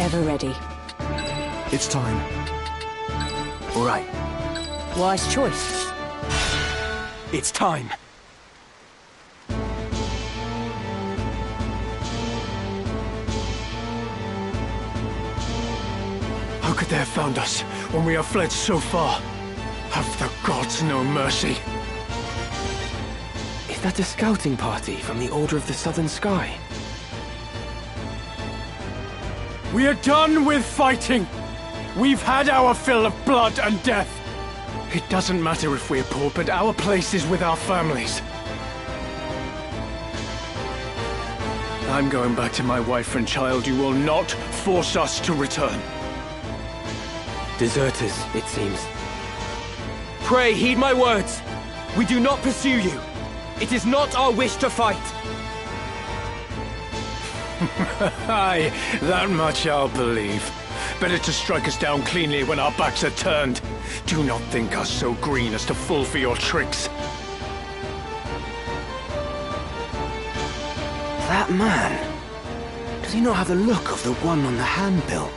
Ever ready. It's time. All right. Wise choice. It's time. How could they have found us when we have fled so far? Have the gods no mercy? Is that a scouting party from the Order of the Southern Sky? We are done with fighting! We've had our fill of blood and death! It doesn't matter if we're poor, but our place is with our families. I'm going back to my wife and child. You will not force us to return. Deserters, it seems. Pray, heed my words. We do not pursue you. It is not our wish to fight. Aye, that much I'll believe. Better to strike us down cleanly when our backs are turned. Do not think us so green as to fall for your tricks. That man... does he not have the look of the one on the handbill?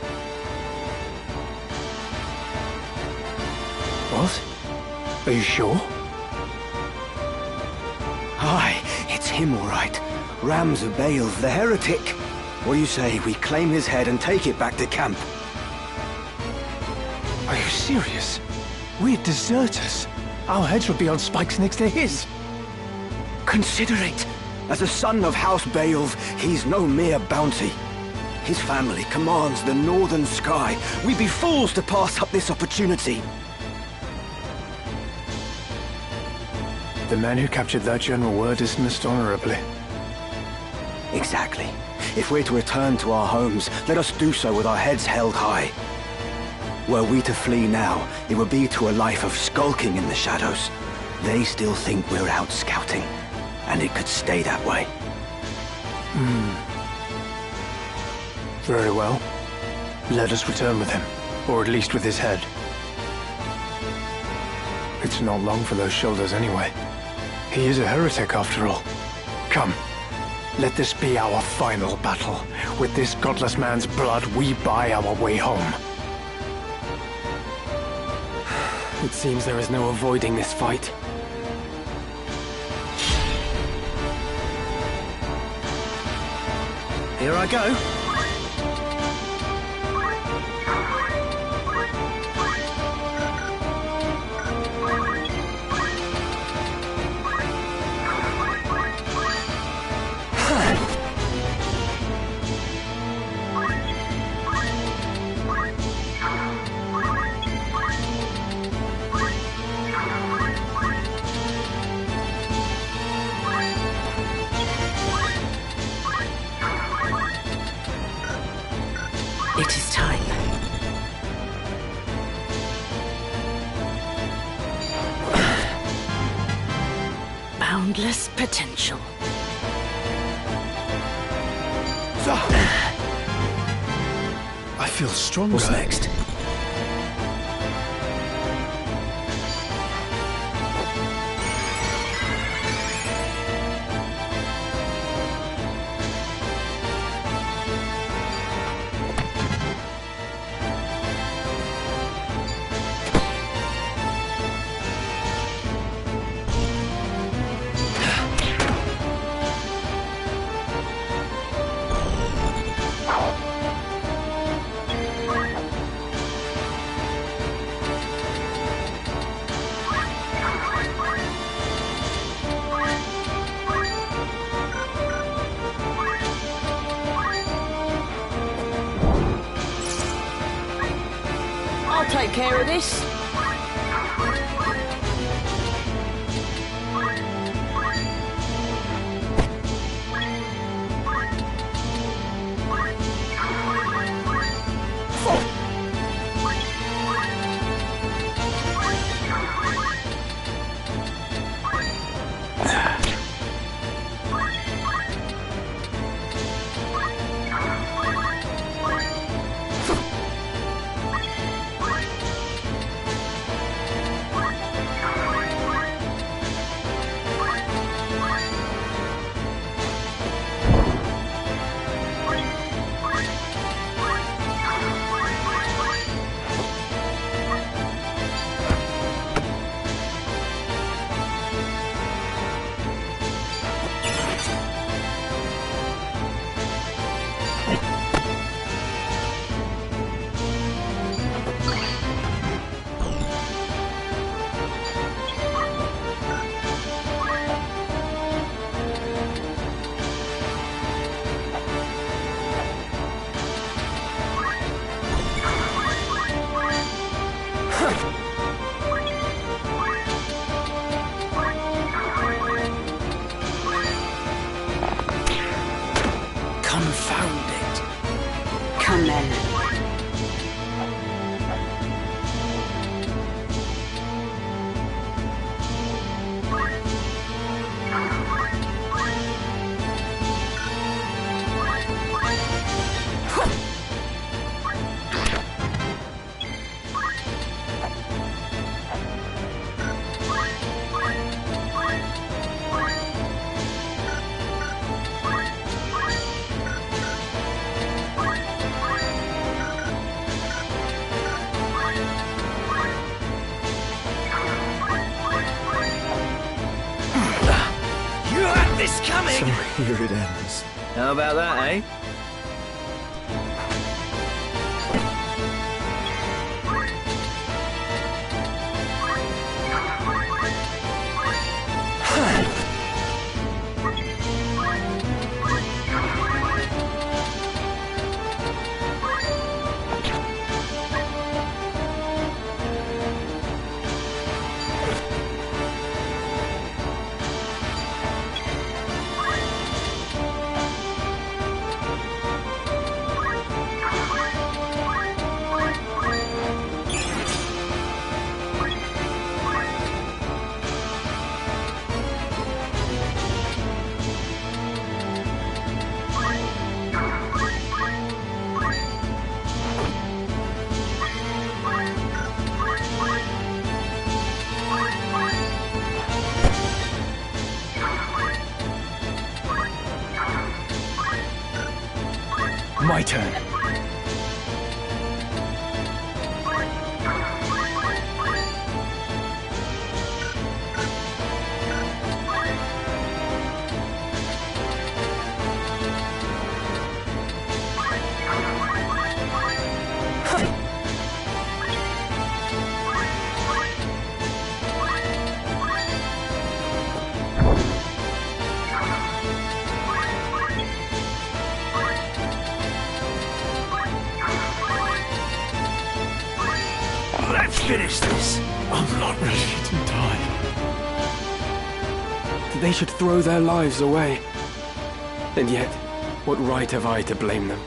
What? Are you sure? Aye, it's him all right. Rams of Baal, the heretic. What do you say we claim his head and take it back to camp? Are you serious? We're deserters. Our heads would be on spikes next to his. Consider it. As a son of House Baal, he's no mere bounty. His family commands the northern sky. We'd be fools to pass up this opportunity. The man who captured that general were dismissed honorably. Exactly. If we're to return to our homes, let us do so with our heads held high. Were we to flee now, it would be to a life of skulking in the shadows. They still think we're out scouting, and it could stay that way. Very well. Let us return with him, or at least with his head. It's not long for those shoulders anyway. He is a heretic after all. Come, let this be our final battle. With this godless man's blood, we buy our way home. It seems there is no avoiding this fight. Here I go. It is time. Boundless potential. I feel stronger. What's next? I'll take care of this. anything? So here it ends. How about that, eh? My turn. Let's finish this. I'm not ready to die. They should throw their lives away. And yet, what right have I to blame them?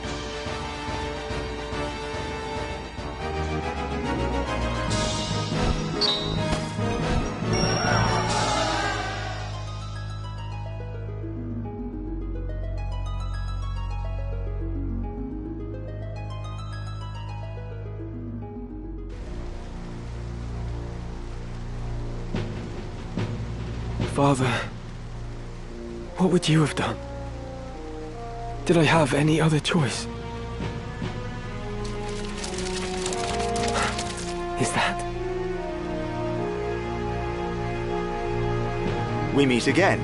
Father, what would you have done? Did I have any other choice? Is that? We meet again.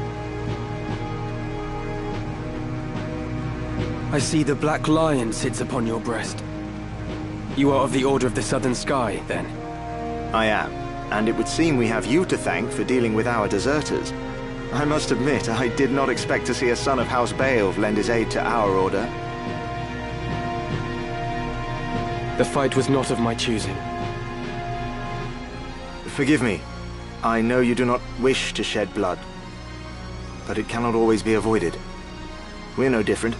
I see the Black Lion sits upon your breast. You are of the Order of the Southern Sky, then? I am. And it would seem we have you to thank for dealing with our deserters. I must admit, I did not expect to see a son of House Beowulf lend his aid to our order. The fight was not of my choosing. Forgive me. I know you do not wish to shed blood. But it cannot always be avoided. We're no different.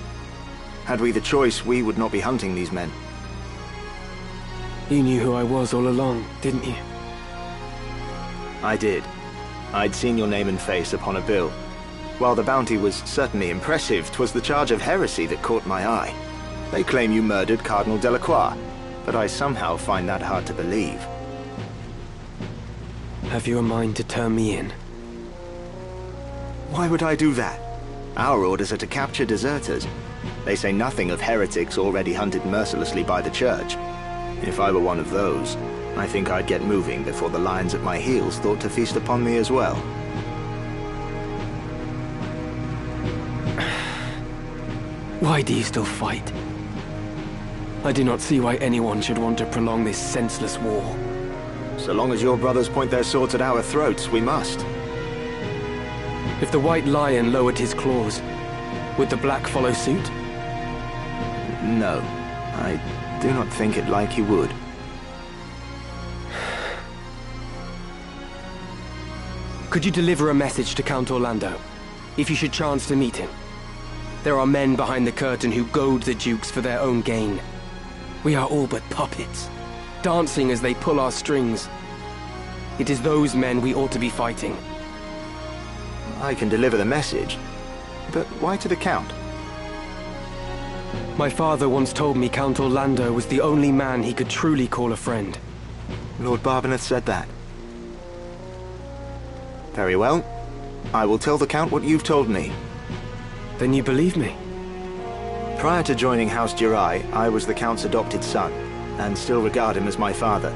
Had we the choice, we would not be hunting these men. You knew who I was all along, didn't you? I did. I'd seen your name and face upon a bill. While the bounty was certainly impressive, 'twas the charge of heresy that caught my eye. They claim you murdered Cardinal Delacroix, but I somehow find that hard to believe. Have you a mind to turn me in? Why would I do that? Our orders are to capture deserters. They say nothing of heretics already hunted mercilessly by the Church. If I were one of those, I think I'd get moving before the lions at my heels thought to feast upon me as well. Why do you still fight? I do not see why anyone should want to prolong this senseless war. So long as your brothers point their swords at our throats, we must. If the White Lion lowered his claws, would the Black follow suit? No, I do not think it like he would. Could you deliver a message to Count Orlando, if you should chance to meet him? There are men behind the curtain who goad the dukes for their own gain. We are all but puppets, dancing as they pull our strings. It is those men we ought to be fighting. I can deliver the message, but why to the Count? My father once told me Count Orlando was the only man he could truly call a friend. Lord Barbeneth said that. Very well. I will tell the Count what you've told me. Then you believe me? Prior to joining House Jirai, I was the Count's adopted son, and still regard him as my father.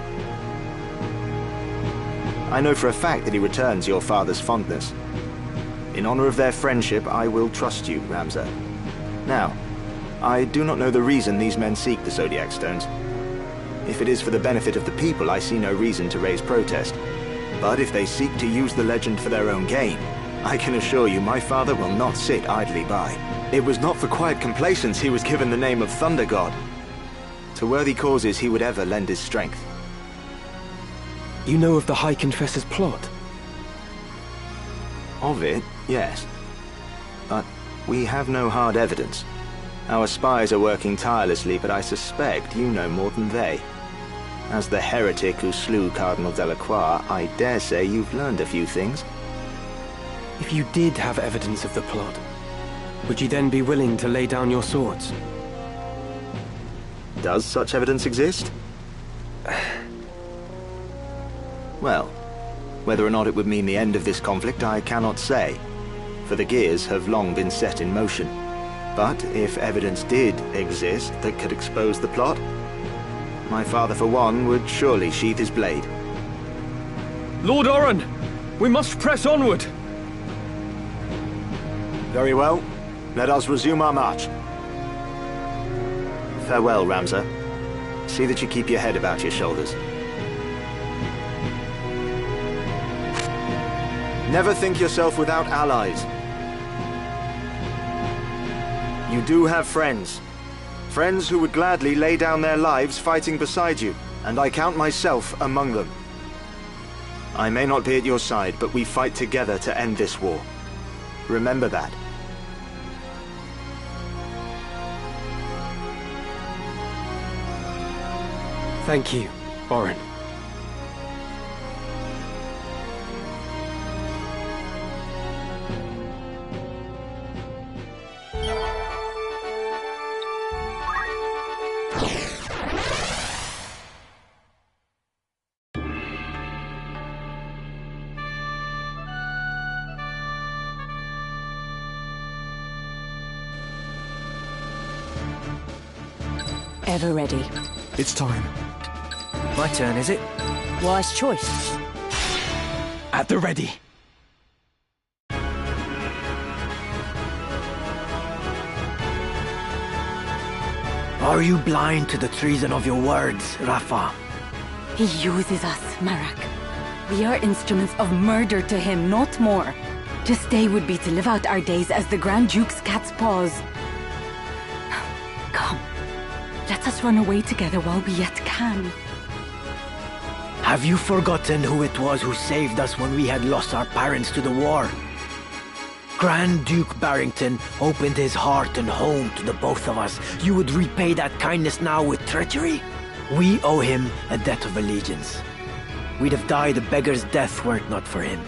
I know for a fact that he returns your father's fondness. In honor of their friendship, I will trust you, Ramza. Now, I do not know the reason these men seek the Zodiac Stones. If it is for the benefit of the people, I see no reason to raise protest. But if they seek to use the legend for their own gain, I can assure you my father will not sit idly by. It was not for quiet complacence he was given the name of Thunder God. To worthy causes he would ever lend his strength. You know of the High Confessor's plot? Of it, yes. But we have no hard evidence. Our spies are working tirelessly, but I suspect you know more than they. As the heretic who slew Cardinal Delacroix, I dare say you've learned a few things. If you did have evidence of the plot, would you then be willing to lay down your swords? Does such evidence exist? Well, whether or not it would mean the end of this conflict, I cannot say, for the gears have long been set in motion. But if evidence did exist that could expose the plot, my father, for one, would surely sheath his blade. Lord Oren, we must press onward! Very well. Let us resume our march. Farewell, Ramza. See that you keep your head about your shoulders. Never think yourself without allies. You do have friends. Friends who would gladly lay down their lives fighting beside you, and I count myself among them. I may not be at your side, but we fight together to end this war. Remember that. Thank you, Oren. Ever ready. It's time. My turn, is it? Wise choice. At the ready. Are you blind to the treason of your words, Rafa? He uses us, Marak. We are instruments of murder to him, not more. To stay would be to live out our days as the Grand Duke's cat's paws. Come, let us run away together while we yet can. Have you forgotten who it was who saved us when we had lost our parents to the war? Grand Duke Barrington opened his heart and home to the both of us. You would repay that kindness now with treachery? We owe him a debt of allegiance. We'd have died a beggar's death were it not for him.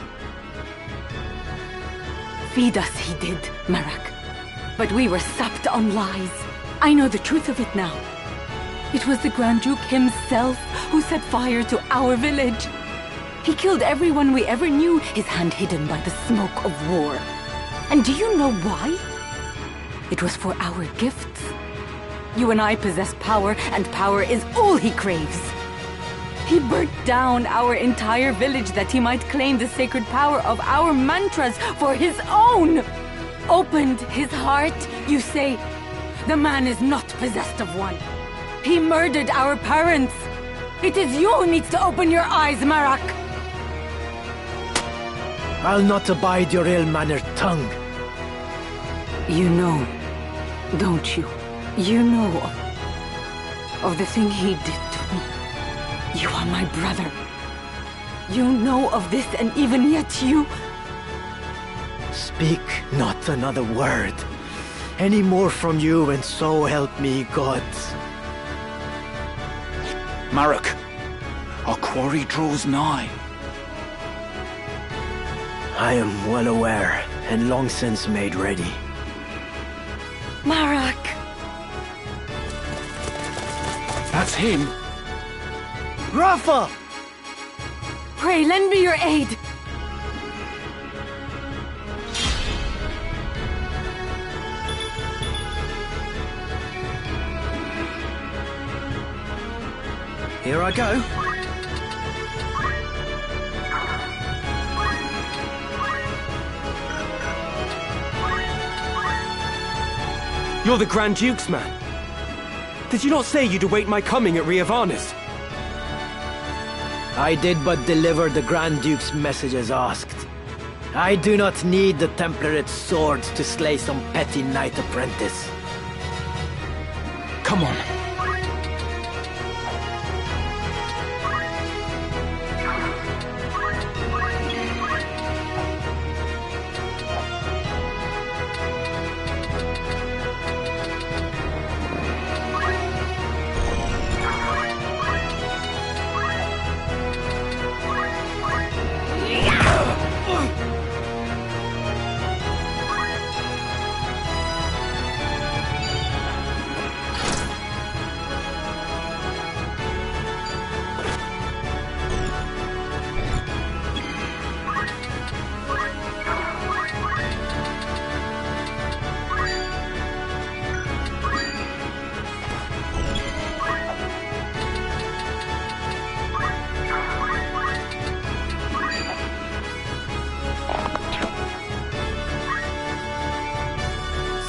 Feed us he did, Marak. But we were sapped on lies. I know the truth of it now. It was the Grand Duke himself who set fire to our village. He killed everyone we ever knew, his hand hidden by the smoke of war. And do you know why? It was for our gifts. You and I possess power, and power is all he craves. He burnt down our entire village that he might claim the sacred power of our mantras for his own. Opened his heart, you say? The man is not possessed of one. He murdered our parents. It is you who needs to open your eyes, Marak. I'll not abide your ill-mannered tongue. You know, don't you? You know of the thing he did to me. You are my brother. You know of this, and even yet you... Speak not another word. Any more from you, and so help me God. Marak, our quarry draws nigh. I am well aware, and long since made ready. Marak! That's him. Rafa! Pray, lend me your aid! Here I go. You're the Grand Duke's man. Did you not say you'd await my coming at Riovanas? I did but deliver the Grand Duke's message as asked. I do not need the Template swords to slay some petty knight apprentice. Come on.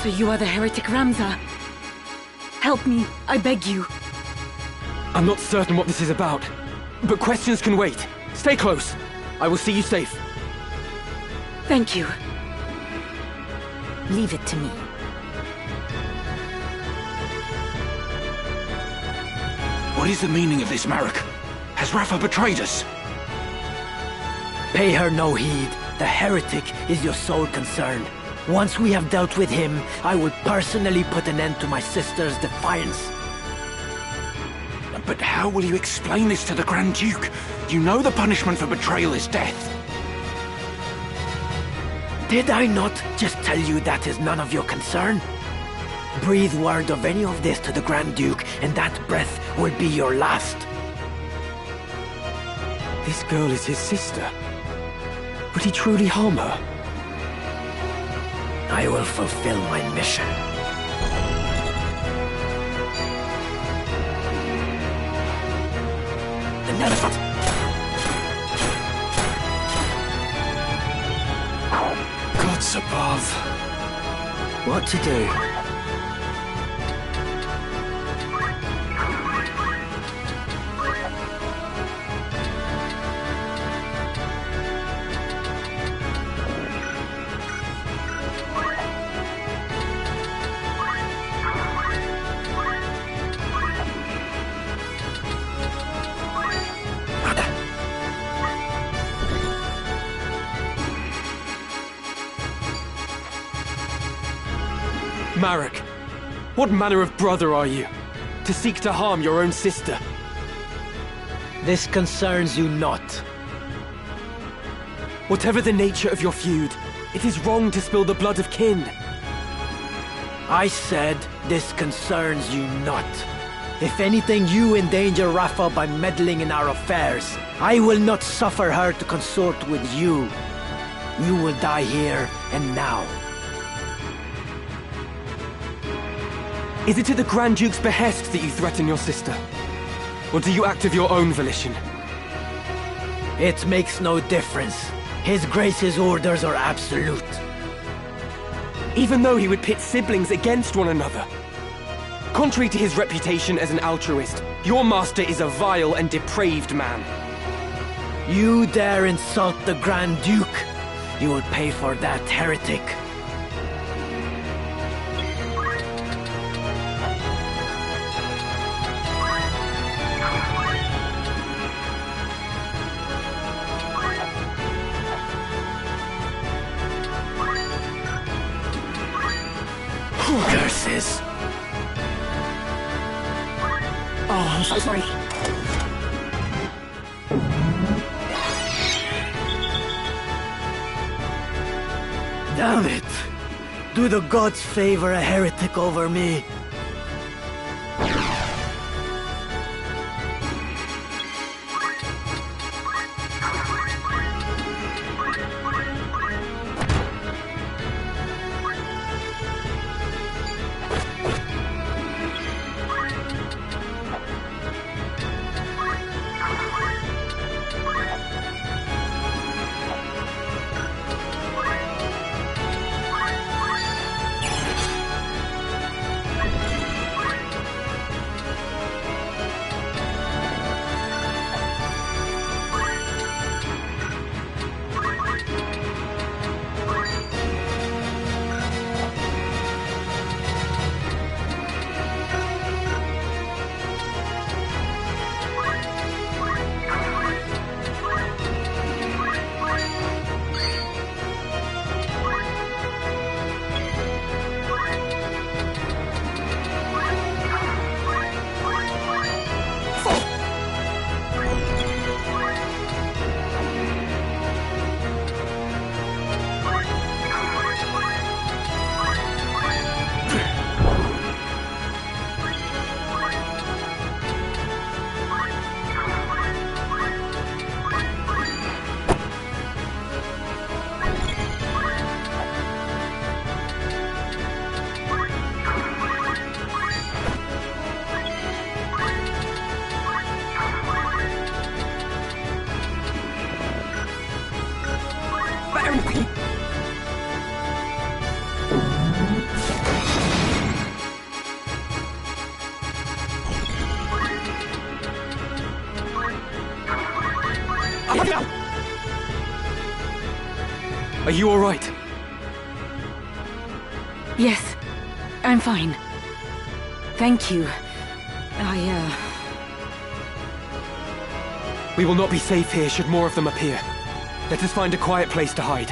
So you are the heretic Ramza. Help me, I beg you. I'm not certain what this is about, but questions can wait. Stay close. I will see you safe. Thank you. Leave it to me. What is the meaning of this, Marek? Has Rafa betrayed us? Pay her no heed. The heretic is your sole concern. Once we have dealt with him, I will personally put an end to my sister's defiance. But how will you explain this to the Grand Duke? You know the punishment for betrayal is death. Did I not just tell you that is none of your concern? Breathe word of any of this to the Grand Duke, and that breath will be your last. This girl is his sister. Would he truly harm her? I will fulfill my mission. An elephant! Gods above. What to do? Marek, what manner of brother are you, to seek to harm your own sister? This concerns you not. Whatever the nature of your feud, it is wrong to spill the blood of kin. I said this concerns you not. If anything, you endanger Rafa by meddling in our affairs. I will not suffer her to consort with you. You will die here and now. Is it at the Grand Duke's behest that you threaten your sister? Or do you act of your own volition? It makes no difference. His Grace's orders are absolute. Even though he would pit siblings against one another. Contrary to his reputation as an altruist, your master is a vile and depraved man. You dare insult the Grand Duke? You will pay for that, heretic. Curses! Oh, I'm so sorry. Damn it! Do the gods favor a heretic over me? Are you alright? Yes, I'm fine. Thank you. We will not be safe here should more of them appear. Let us find a quiet place to hide.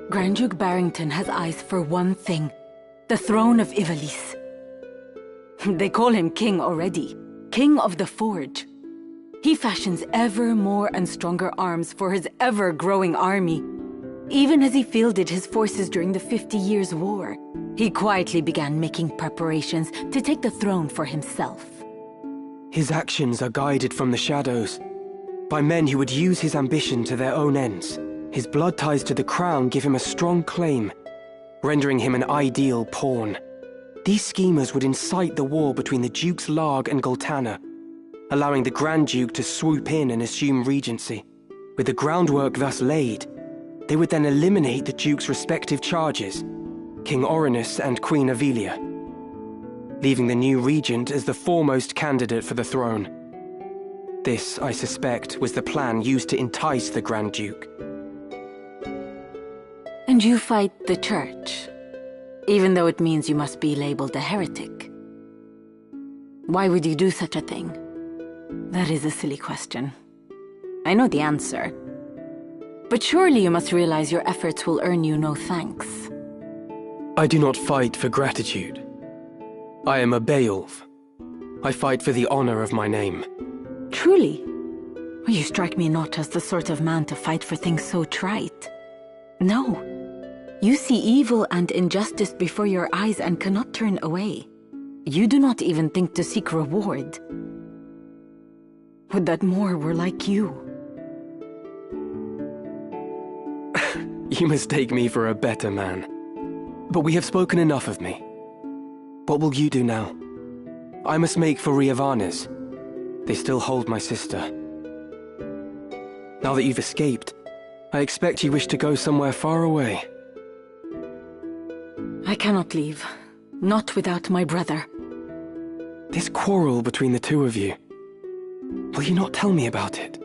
Grand Duke Barrington has eyes for one thing. The throne of Ivalice. They call him king already. King of the Forge. He fashions ever more and stronger arms for his ever-growing army. Even as he fielded his forces during the 50 Years' War, he quietly began making preparations to take the throne for himself. His actions are guided from the shadows, by men who would use his ambition to their own ends. His blood ties to the crown give him a strong claim, rendering him an ideal pawn. These schemers would incite the war between the Dukes Larg and Goltana, allowing the Grand Duke to swoop in and assume regency. With the groundwork thus laid, they would then eliminate the Duke's respective charges, King Orinus and Queen Avelia, leaving the new regent as the foremost candidate for the throne. This, I suspect, was the plan used to entice the Grand Duke. And you fight the Church, even though it means you must be labeled a heretic. Why would you do such a thing? That is a silly question. I know the answer. But surely you must realize your efforts will earn you no thanks. I do not fight for gratitude. I am a Beowulf. I fight for the honor of my name. Truly? Well, you strike me not as the sort of man to fight for things so trite. No. You see evil and injustice before your eyes and cannot turn away. You do not even think to seek reward. Would that more were like you. You mistake me for a better man. But we have spoken enough of me. What will you do now? I must make for Riavanes. They still hold my sister. Now that you've escaped, I expect you wish to go somewhere far away. I cannot leave. Not without my brother. This quarrel between the two of you. Will you not tell me about it?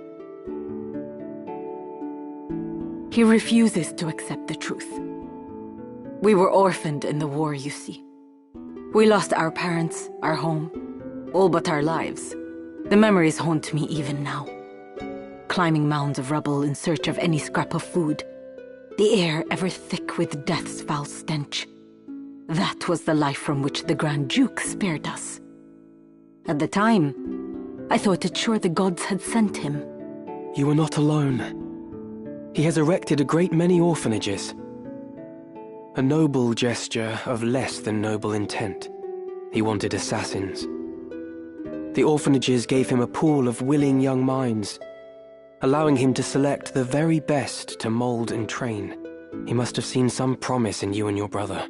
He refuses to accept the truth. We were orphaned in the war, you see. We lost our parents, our home, all but our lives. The memories haunt me even now. Climbing mounds of rubble in search of any scrap of food. The air ever thick with death's foul stench. That was the life from which the Grand Duke spared us. At the time, I thought it sure the gods had sent him. You are not alone. He has erected a great many orphanages. A noble gesture of less than noble intent. He wanted assassins. The orphanages gave him a pool of willing young minds, allowing him to select the very best to mold and train. He must have seen some promise in you and your brother.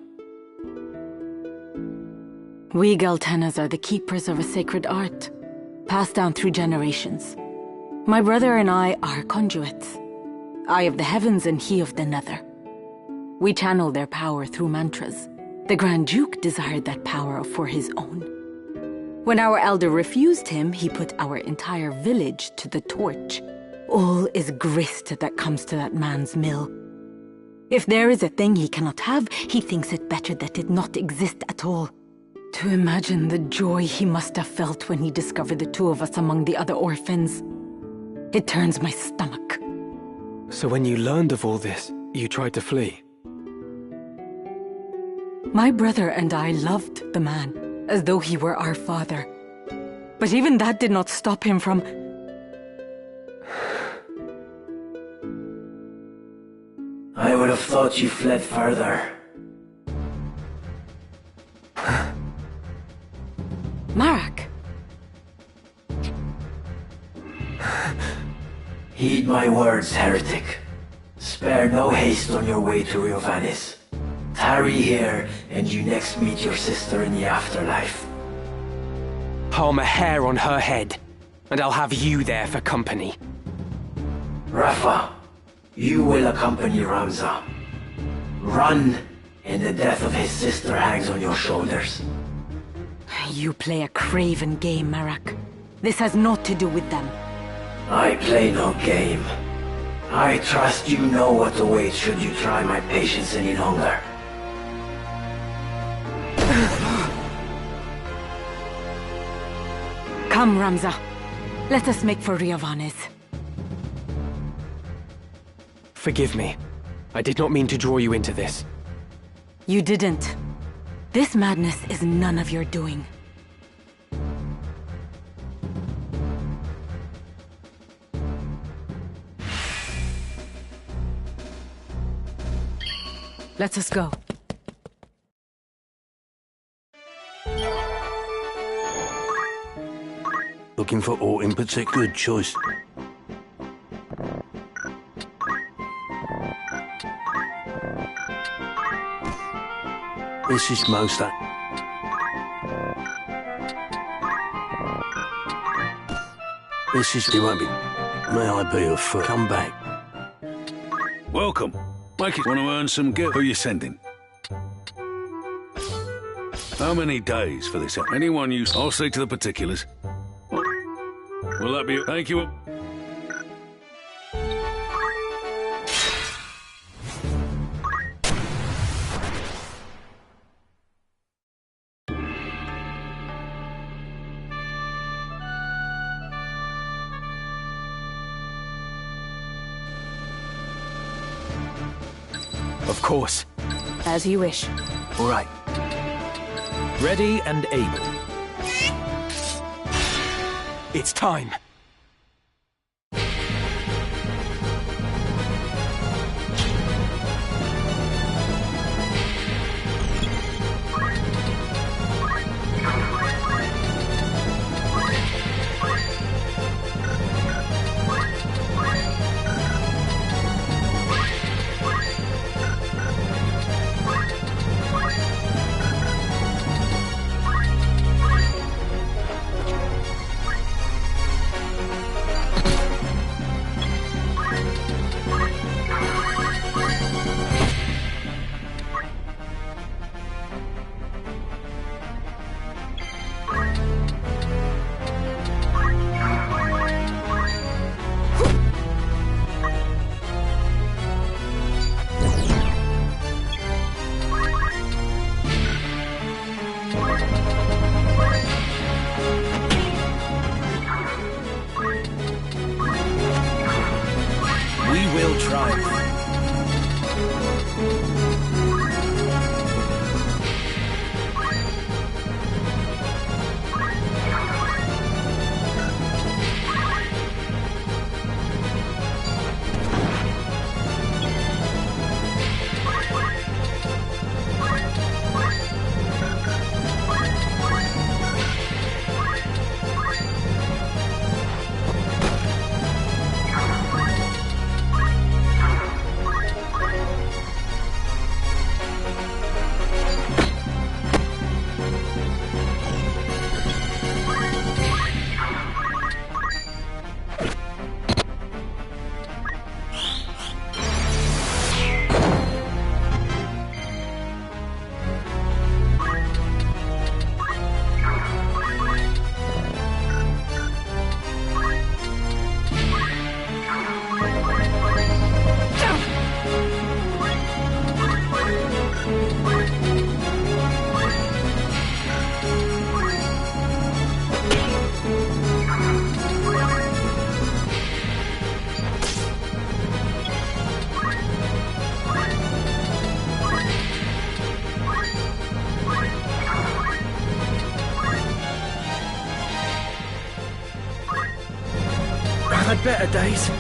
We Galtanas are the keepers of a sacred art, passed down through generations. My brother and I are conduits. I of the heavens and he of the nether. We channel their power through mantras. The Grand Duke desired that power for his own. When our elder refused him, he put our entire village to the torch. All is grist that comes to that man's mill. If there is a thing he cannot have, he thinks it better that it not exist at all. To imagine the joy he must have felt when he discovered the two of us among the other orphans. It turns my stomach. So when you learned of all this, you tried to flee? My brother and I loved the man, as though he were our father. But even that did not stop him from... I would have thought you fled further. Marak! Heed my words, heretic. Spare no haste on your way to Riovanes. Tarry here, and you next meet your sister in the afterlife. Palm a hair on her head, and I'll have you there for company. Rafa, you will accompany Ramza. Run, and the death of his sister hangs on your shoulders. You play a craven game, Marak. This has naught to do with them. I play no game. I trust you know what awaits should you try my patience any longer. Come, Ramza. Let us make for Riovanes. Forgive me. I did not mean to draw you into this. You didn't. This madness is none of your doing. Let us go. Looking for aught in particular? Good choice. This is most that. This is. It won't be. May I be your foot? Come back. Welcome. Make it want to earn some gift. Who you sending? How many days for this? Anyone you... I'll see to the particulars. Will that be... Thank you. Of course. As you wish. All right. Ready and able. It's time. I've had better days.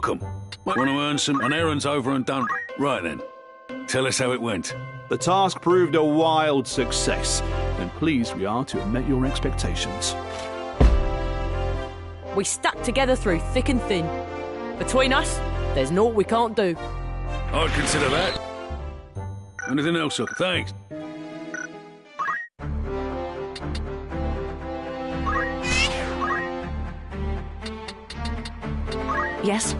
welcome. Want to earn an errand's over and done. Right then. Tell us how it went. The task proved a wild success, and pleased we are to have met your expectations. We stuck together through thick and thin. Between us, there's naught we can't do. I'd consider that. Anything else, sir? Thanks. Yes?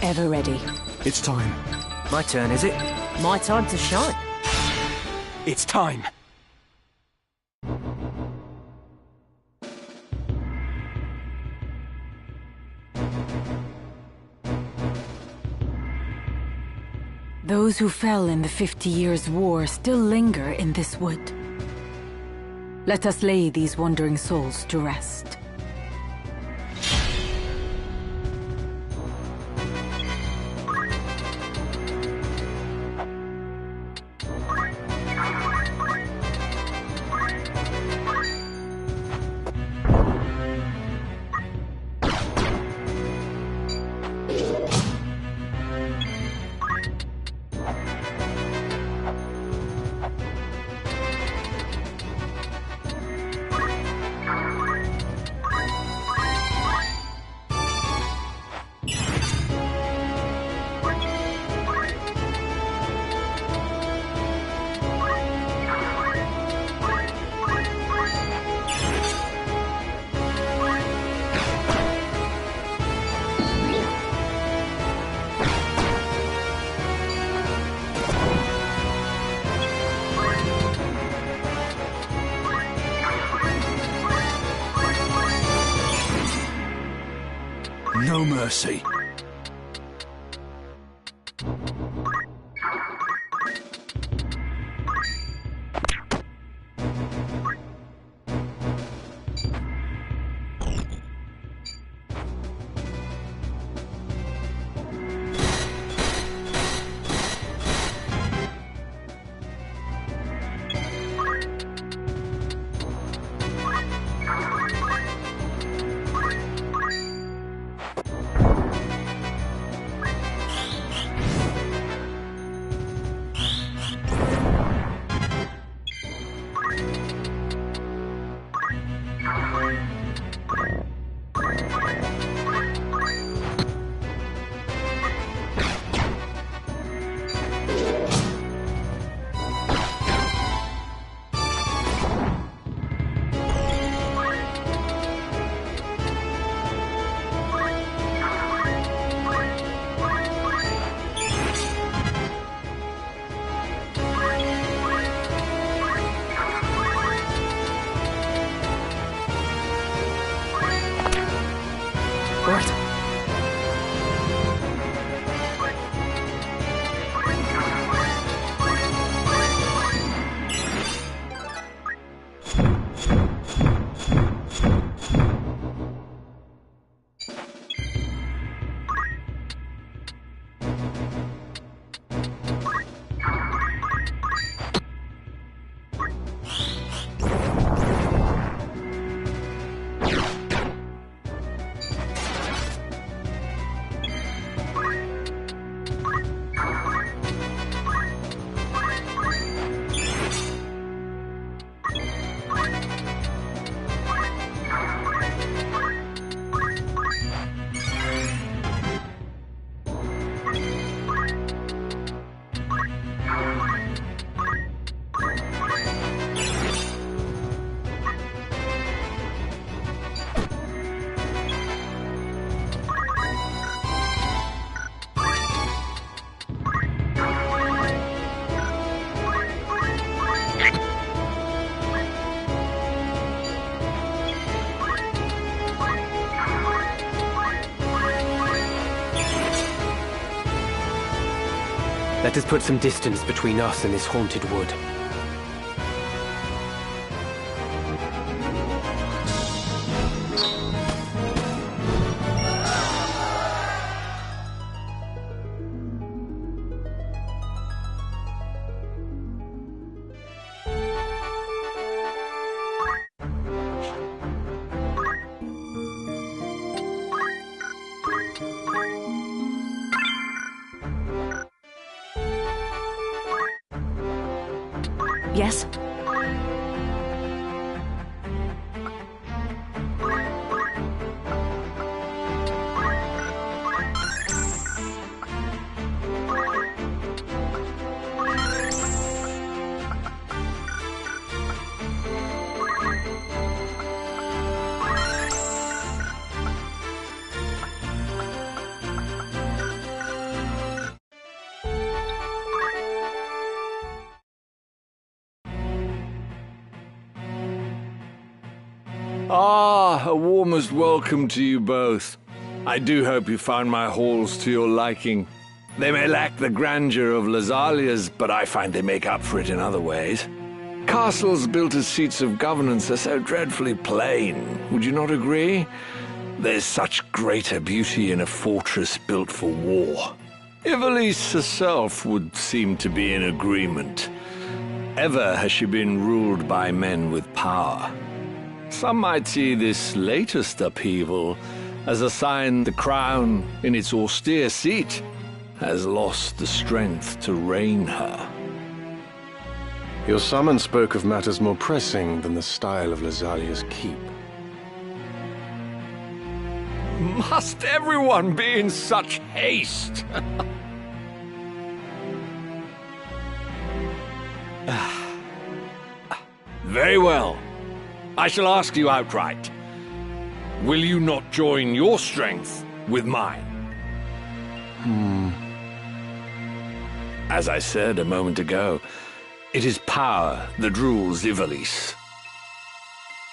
Ever ready. It's time. My turn, is it? My time to shine. It's time. Those who fell in the 50 Years' War still linger in this wood. Let us lay these wandering souls to rest. No mercy. Let us put some distance between us and this haunted wood. Yes? Ah, a warmest welcome to you both. I do hope you found my halls to your liking. They may lack the grandeur of Lazalia's, but I find they make up for it in other ways. Castles built as seats of governance are so dreadfully plain, would you not agree? There's such greater beauty in a fortress built for war. Ivalice herself would seem to be in agreement. Ever has she been ruled by men with power. Some might see this latest upheaval as a sign the crown, in its austere seat, has lost the strength to reign her. Your summons spoke of matters more pressing than the style of Lazalia's keep. Must everyone be in such haste? Very well. I shall ask you outright. Will you not join your strength with mine? As I said a moment ago, it is power that rules Ivalice.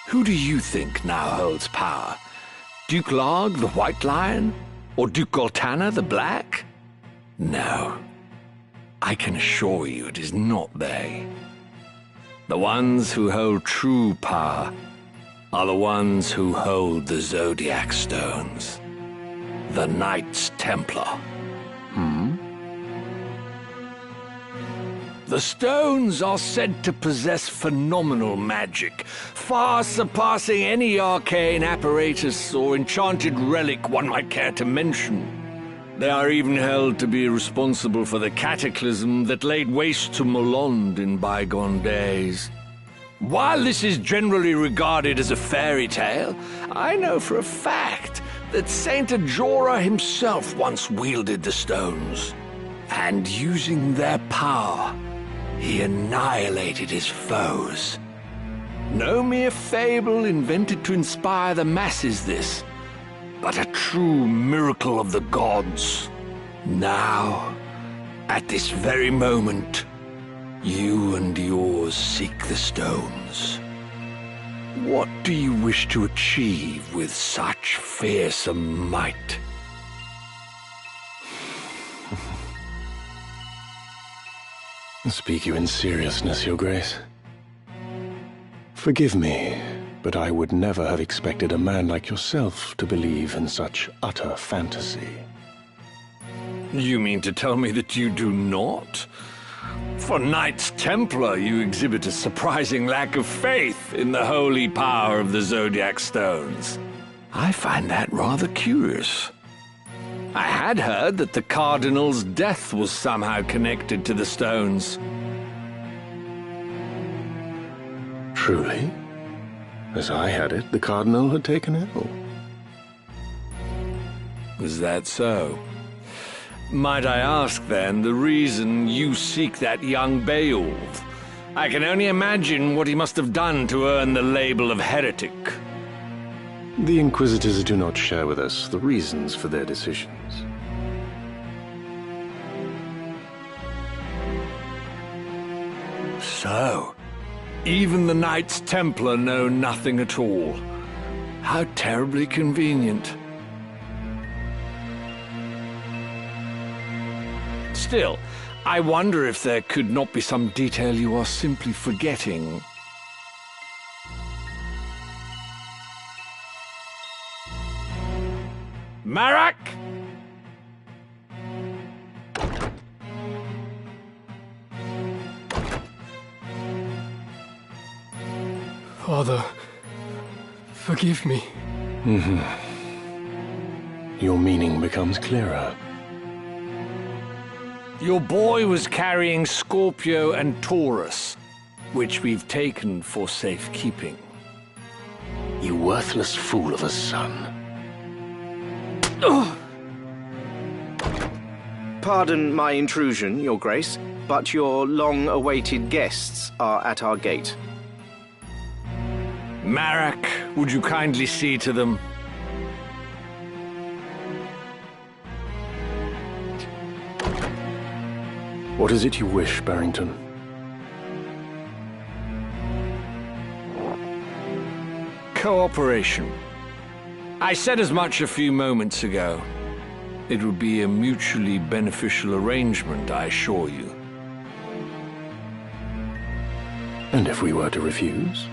Who do you think now holds power? Duke Larg, the White Lion? Or Duke Goltana, the Black? No. I can assure you it is not they. The ones who hold true power are the ones who hold the Zodiac Stones. The Knights Templar. The stones are said to possess phenomenal magic, far surpassing any arcane apparatus or enchanted relic one might care to mention. They are even held to be responsible for the cataclysm that laid waste to Molond in bygone days. While this is generally regarded as a fairy tale, I know for a fact that Saint Ajora himself once wielded the stones, and using their power, he annihilated his foes. No mere fable invented to inspire the masses, this, but a true miracle of the gods. Now, at this very moment, you and yours seek the stones. What do you wish to achieve with such fearsome might? Speak you in seriousness, Your Grace. Forgive me, but I would never have expected a man like yourself to believe in such utter fantasy. You mean to tell me that you do not? For Knights Templar, you exhibit a surprising lack of faith in the holy power of the Zodiac Stones. I find that rather curious. I had heard that the Cardinal's death was somehow connected to the stones. Truly? As I had it, the Cardinal had taken ill. Is that so? Might I ask, then, the reason you seek that young Beowulf? I can only imagine what he must have done to earn the label of heretic. The Inquisitors do not share with us the reasons for their decisions. So, even the Knights Templar know nothing at all. How terribly convenient. Still, I wonder if there could not be some detail you are simply forgetting. Marak! Father, forgive me. Your meaning becomes clearer. Your boy was carrying Scorpio and Taurus, which we've taken for safekeeping. You worthless fool of a son. Pardon my intrusion, Your Grace, but your long-awaited guests are at our gate. Marak, would you kindly see to them? What is it you wish, Barrington? Cooperation. I said as much a few moments ago. It would be a mutually beneficial arrangement, I assure you. And if we were to refuse?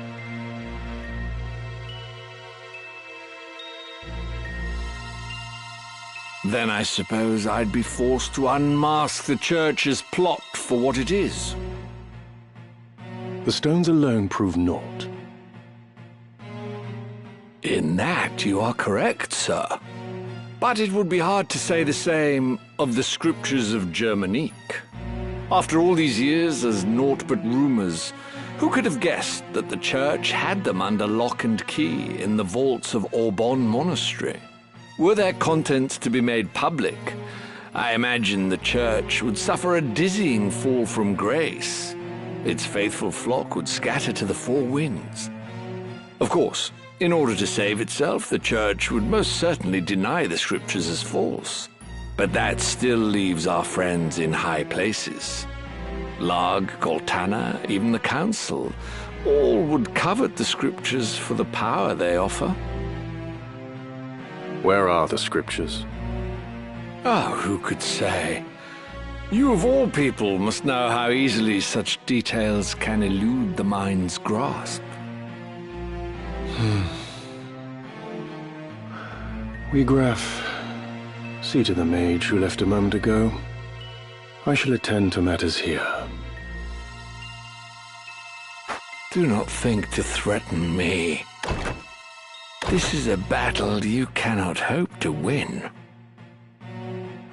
Then I suppose I'd be forced to unmask the Church's plot for what it is. The stones alone prove naught. In that you are correct, sir. But it would be hard to say the same of the scriptures of Germanique. After all these years as naught but rumors, who could have guessed that the Church had them under lock and key in the vaults of Aubonne Monastery? Were their contents to be made public, I imagine the Church would suffer a dizzying fall from grace. Its faithful flock would scatter to the four winds. Of course, in order to save itself, the Church would most certainly deny the scriptures as false. But that still leaves our friends in high places. Larg, Goltana, even the Council, all would covet the scriptures for the power they offer. Where are the scriptures? Oh, who could say? You of all people must know how easily such details can elude the mind's grasp. Graf, see to the mage who left a moment ago. I shall attend to matters here. Do not think to threaten me. This is a battle you cannot hope to win.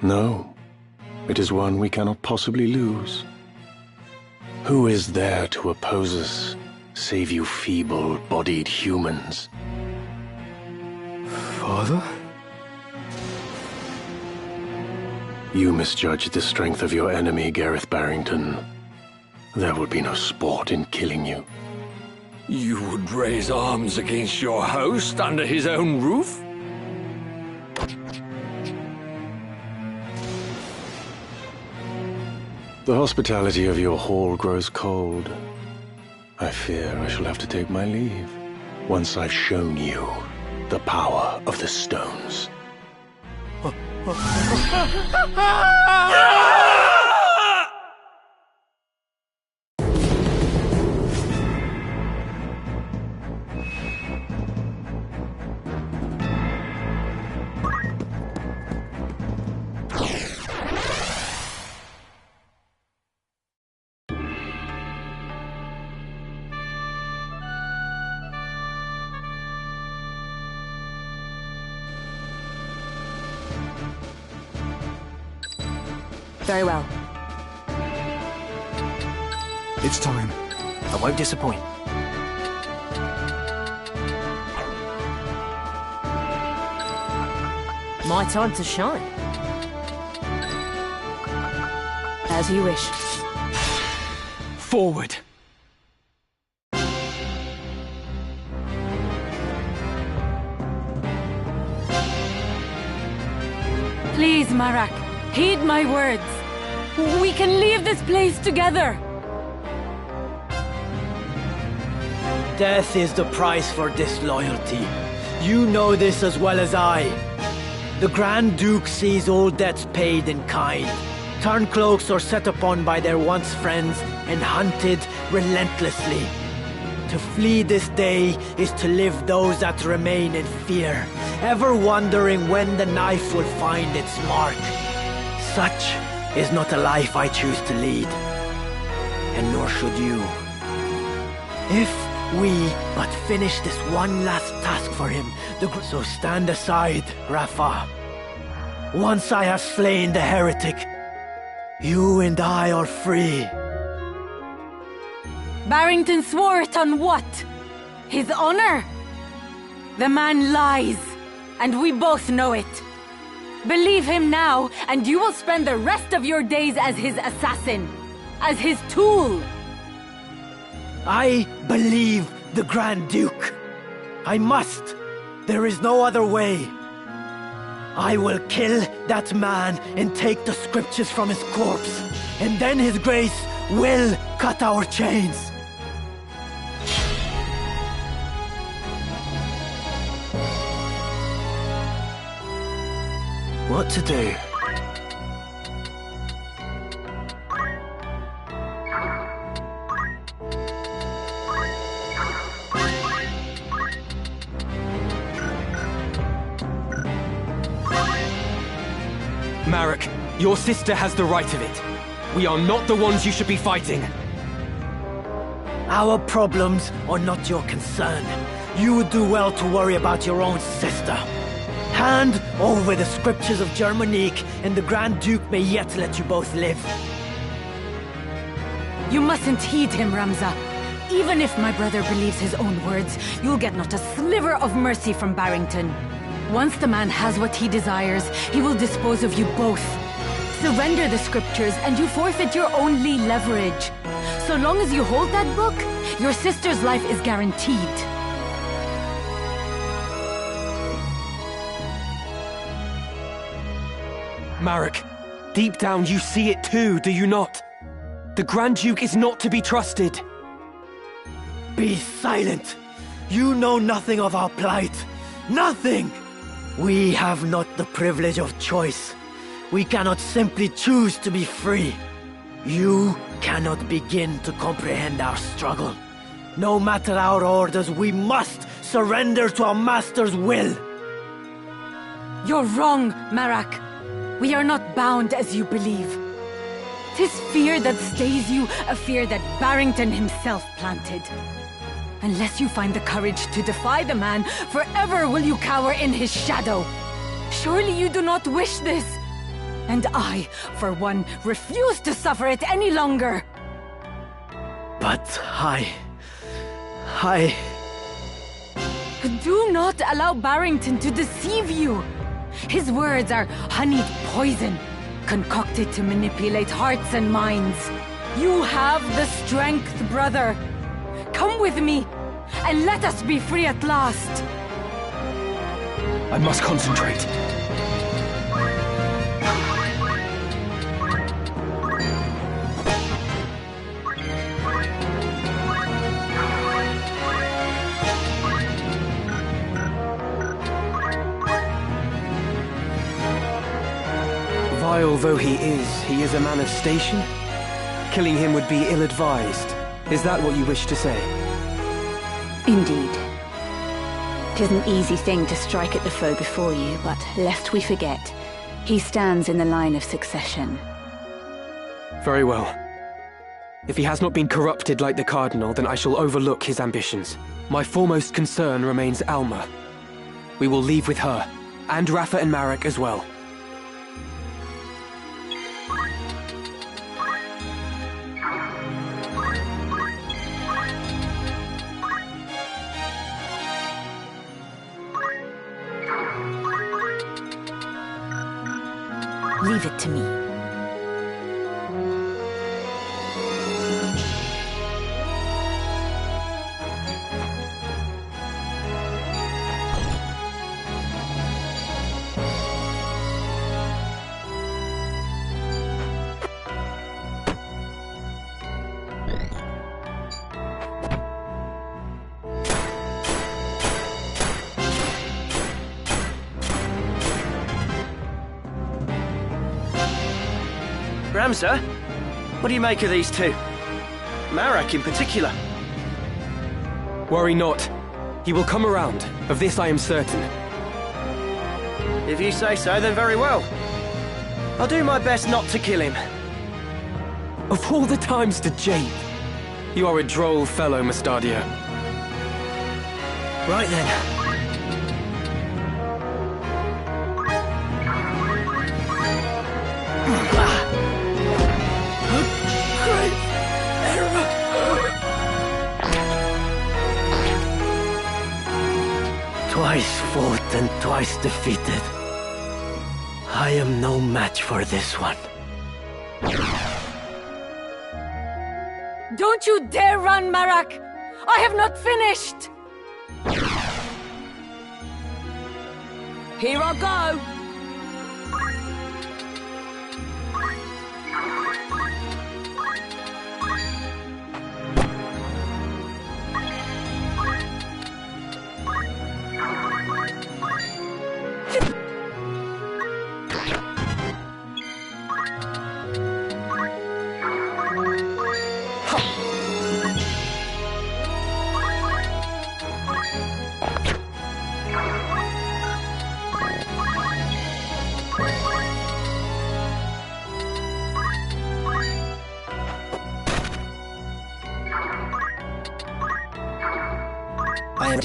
No, it is one we cannot possibly lose. Who is there to oppose us, save you feeble-bodied humans? Father? You misjudged the strength of your enemy, Gareth Barrington. There would be no sport in killing you. You would raise arms against your host under his own roof? The hospitality of your hall grows cold. I fear I shall have to take my leave, once I've shown you the power of the stones. Very well. It's time. I won't disappoint. My time to shine. As you wish. Forward! Please, Marak, heed my words. We can leave this place together. Death is the price for disloyalty. You know this as well as I. The Grand Duke sees all debts paid in kind. turned cloaks or set upon by their once friends and hunted relentlessly. To flee this day is to live those that remain in fear, ever wondering when the knife will find its mark. Such is not a life I choose to lead, and nor should you. If we but finish this one last task for him, so stand aside, Rafa. Once I have slain the heretic, you and I are free. Barrington swore it on what? His honor? The man lies, and we both know it. Believe him now, and you will spend the rest of your days as his assassin, as his tool. I believe the Grand Duke. I must. There is no other way. I will kill that man and take the scriptures from his corpse, and then His Grace will cut our chains. What to do? Marek, your sister has the right of it. We are not the ones you should be fighting. Our problems are not your concern. You would do well to worry about your own sister. Hand over the scriptures of Germanique, and the Grand Duke may yet let you both live. You mustn't heed him, Ramza. Even if my brother believes his own words, you'll get not a sliver of mercy from Barrington. Once the man has what he desires, he will dispose of you both. Surrender the scriptures, and you forfeit your only leverage. So long as you hold that book, your sister's life is guaranteed. Marek, deep down you see it too, do you not? The Grand Duke is not to be trusted. Be silent! You know nothing of our plight. Nothing! We have not the privilege of choice. We cannot simply choose to be free. You cannot begin to comprehend our struggle. No matter our orders, we must surrender to our master's will. You're wrong, Marak. We are not bound as you believe. 'Tis fear that stays you, a fear that Barrington himself planted. Unless you find the courage to defy the man, forever will you cower in his shadow. Surely you do not wish this. And I, for one, refuse to suffer it any longer. But I... Do not allow Barrington to deceive you. His words are honeyed poison, concocted to manipulate hearts and minds. You have the strength, brother. Come with me, and let us be free at last. I must concentrate. Vile though he is a man of station. Killing him would be ill-advised. Is that what you wish to say? Indeed. 'Tis an easy thing to strike at the foe before you, but lest we forget, he stands in the line of succession. Very well. If he has not been corrupted like the Cardinal, then I shall overlook his ambitions. My foremost concern remains Alma. We will leave with her, and Rafa and Marek as well. Leave it to me. Ramza, what do you make of these two? Marak in particular. Worry not. He will come around. Of this I am certain. If you say so, then very well. I'll do my best not to kill him. Of all the times to jape. You are a droll fellow, Mustadia. Right then. Twice fought and twice defeated. I am no match for this one. Don't you dare run, Marak! I have not finished! Here I go! I am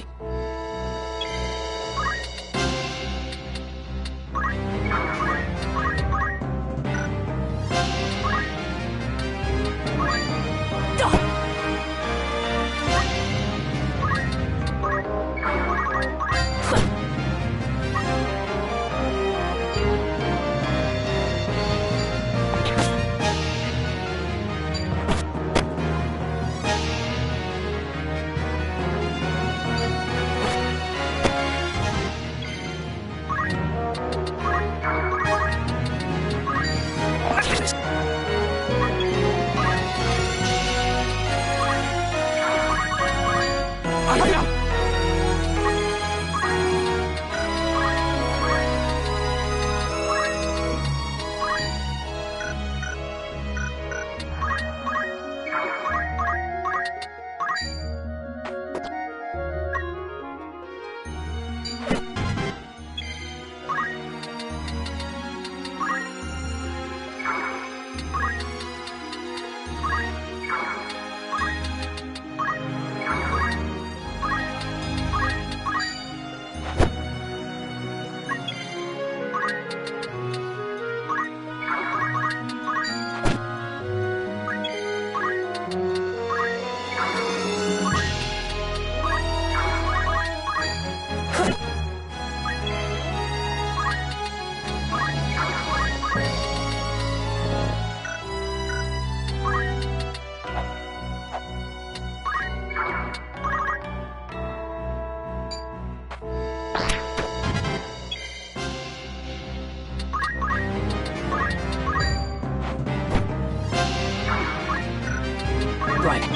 ready.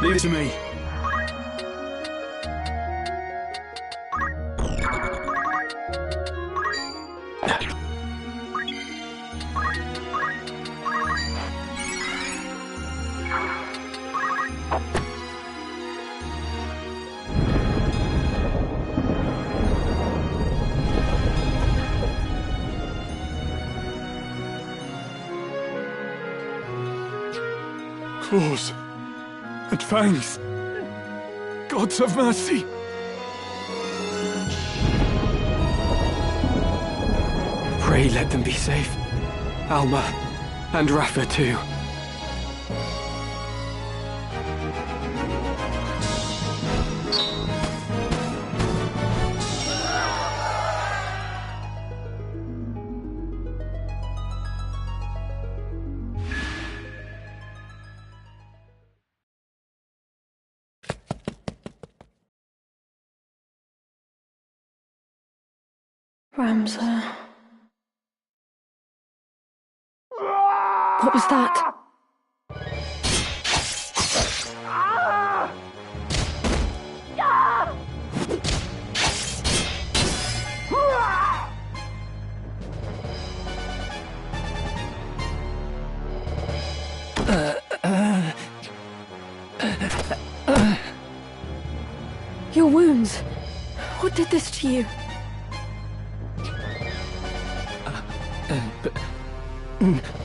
Leave it to me. Claws and fangs. Gods have mercy. Pray let them be safe. Alma, and Rafa too. Ramza. What was that? Your wounds. What did this to you?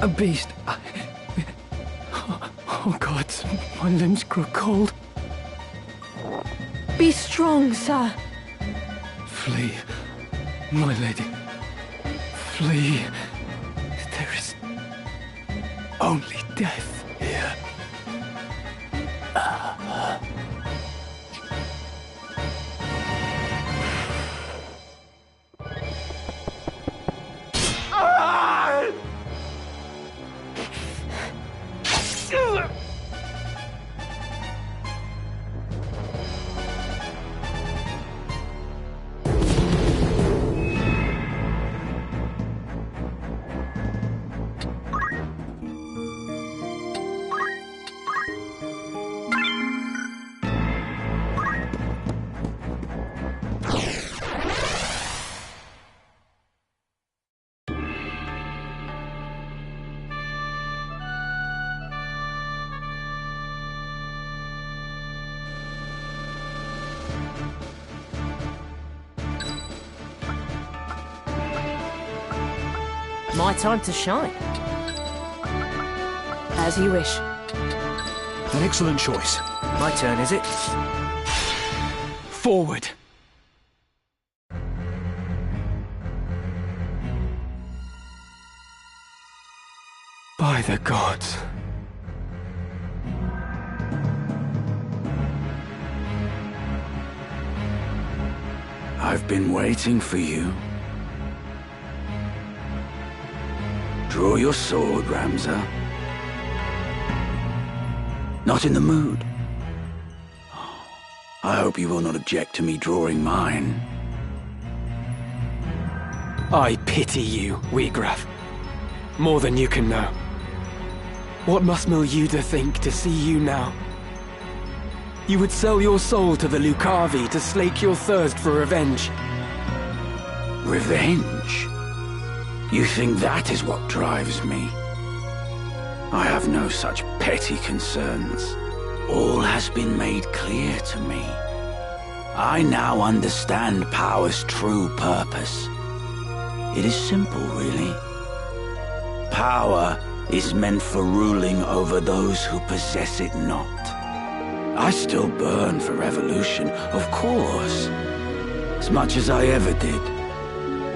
A beast. Oh God, my limbs grow cold. Be strong, sir. Flee, my lady. Flee. There is only death here. My time to shine. As you wish. An excellent choice. My turn, is it? Forward. By the gods. I've been waiting for you. Draw your sword, Ramza. Not in the mood? I hope you will not object to me drawing mine. I pity you, Wheatgraf. More than you can know. What must Milyuda think to see you now? You would sell your soul to the Lucavi to slake your thirst for revenge. Revenge? You think that is what drives me? I have no such petty concerns. All has been made clear to me. I now understand power's true purpose. It is simple, really. Power is meant for ruling over those who possess it not. I still burn for revolution, of course. As much as I ever did.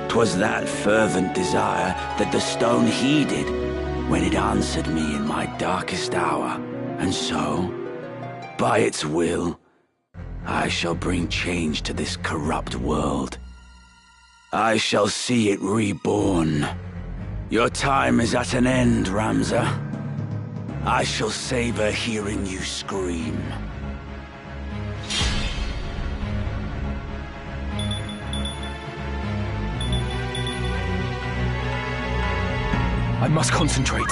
'Twas that fervent desire that the stone heeded when it answered me in my darkest hour. And so, by its will, I shall bring change to this corrupt world. I shall see it reborn. Your time is at an end, Ramza. I shall savor hearing you scream. I must concentrate.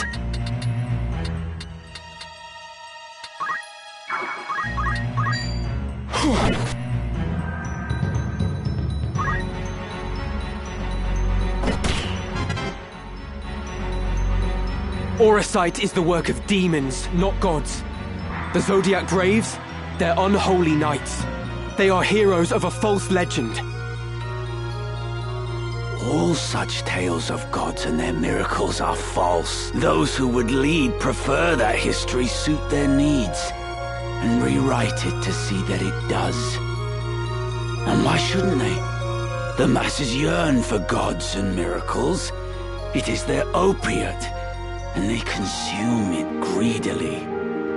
Auracite is the work of demons, not gods. The Zodiac Braves, they're unholy knights. They are heroes of a false legend. All such tales of gods and their miracles are false. Those who would lead prefer that history suit their needs, and rewrite it to see that it does. And why shouldn't they? The masses yearn for gods and miracles. It is their opiate, and they consume it greedily.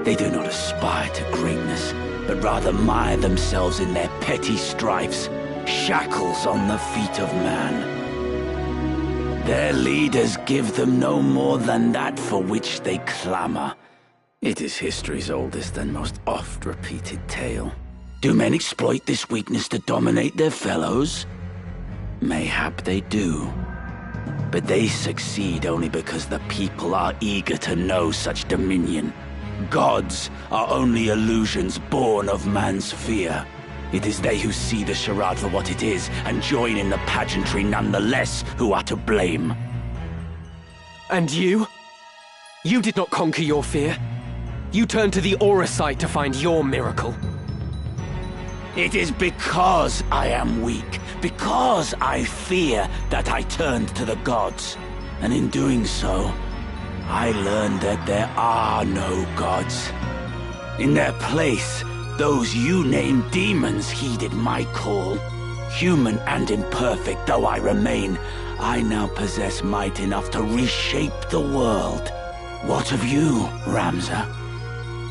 They do not aspire to greatness, but rather mire themselves in their petty strifes, shackles on the feet of man. Their leaders give them no more than that for which they clamor. It is history's oldest and most oft-repeated tale. Do men exploit this weakness to dominate their fellows? Mayhap they do. But they succeed only because the people are eager to know such dominion. Gods are only illusions born of man's fear. It is they who see the charade for what it is and join in the pageantry nonetheless who are to blame. And you? You did not conquer your fear. You turned to the Aura site to find your miracle. It is because I am weak, because I fear that I turned to the gods. And in doing so, I learned that there are no gods. In their place, those you named demons heeded my call. Human and imperfect though I remain, I now possess might enough to reshape the world. What of you, Ramza?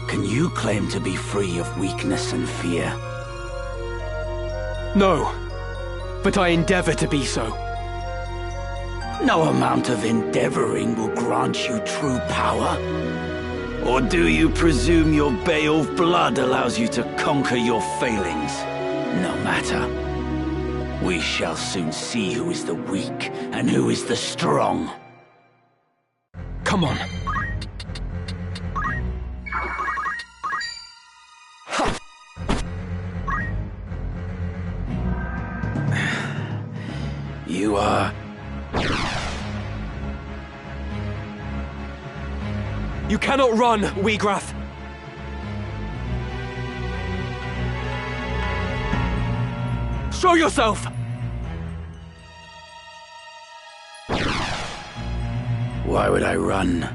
Can you claim to be free of weakness and fear? No, but I endeavor to be so. No amount of endeavoring will grant you true power. Or do you presume your Beowulf blood allows you to conquer your failings? No matter. We shall soon see who is the weak and who is the strong. Come on. You are... You cannot run, Wheagrath! Show yourself! Why would I run?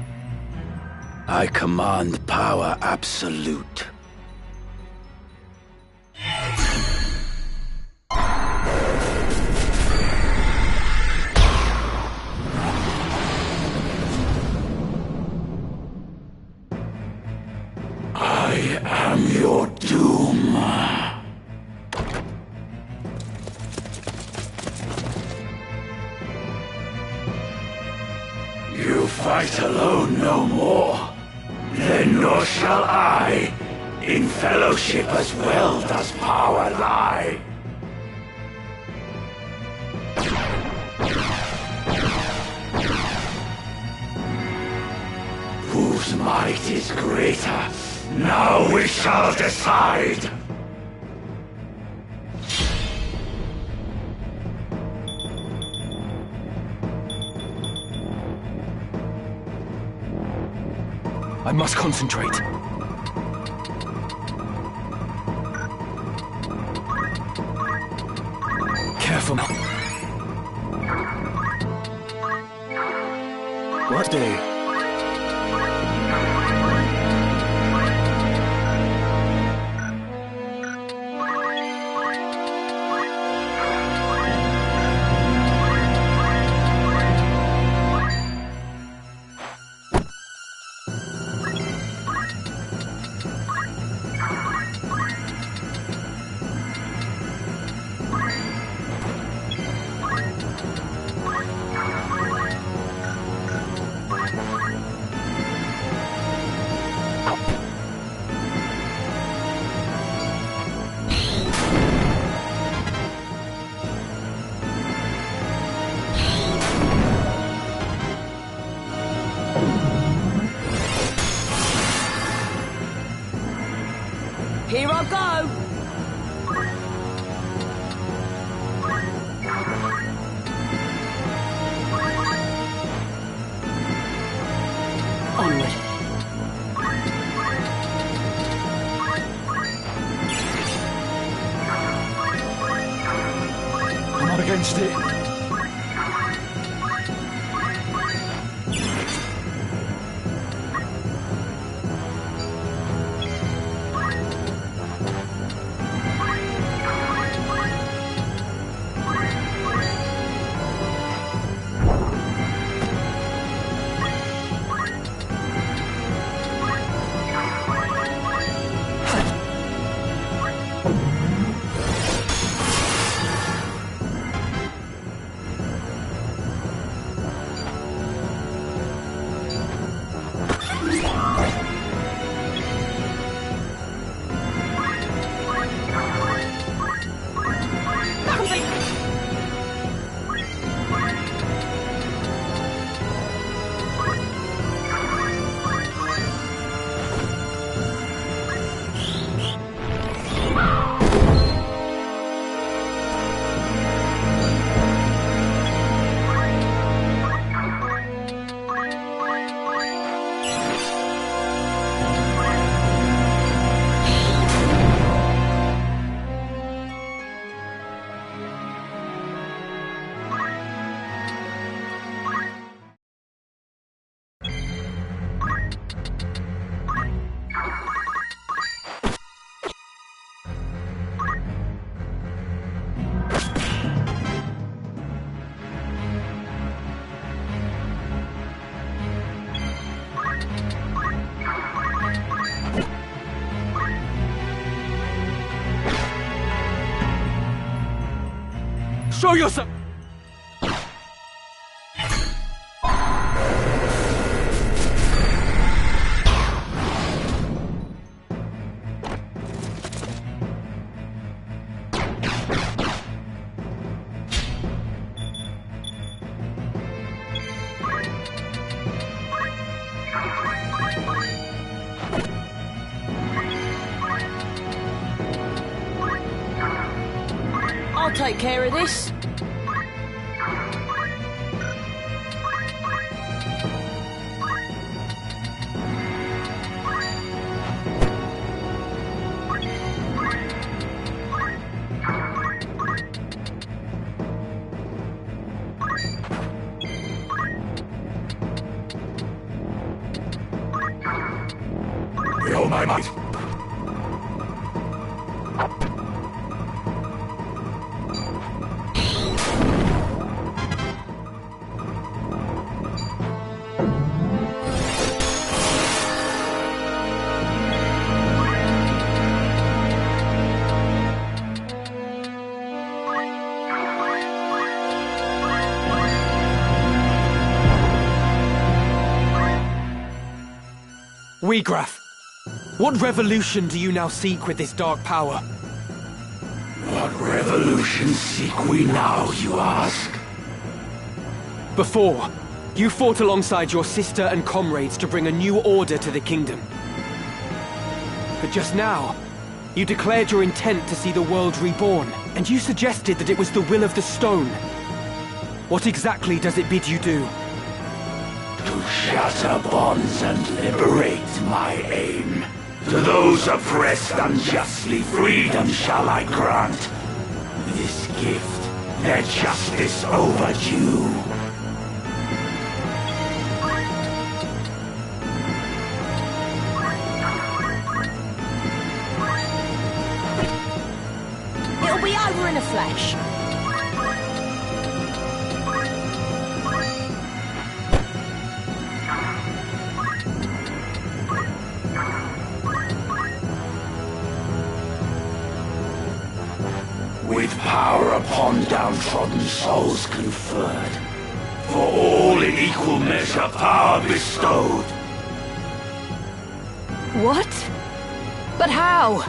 I command power absolute. I am your doom. You fight alone no more. Then nor shall I. In fellowship as well does power lie. Whose might is greater? Now we shall decide! I must concentrate. Careful. What do? Here I go! Onward. I'm not against it. Show yourself! I'll take care of this. With all my might. Wiegraf, what revolution do you now seek with this dark power? What revolution seek we now, you ask? Before, you fought alongside your sister and comrades to bring a new order to the kingdom. But just now, you declared your intent to see the world reborn, and you suggested that it was the will of the stone. What exactly does it bid you do? To shatter bonds and liberate my aim. To those oppressed unjustly, freedom shall I grant. This gift, their justice overdue. It'll be over in a flash. With power upon downtrodden souls conferred, for all in equal measure power bestowed. What? But how?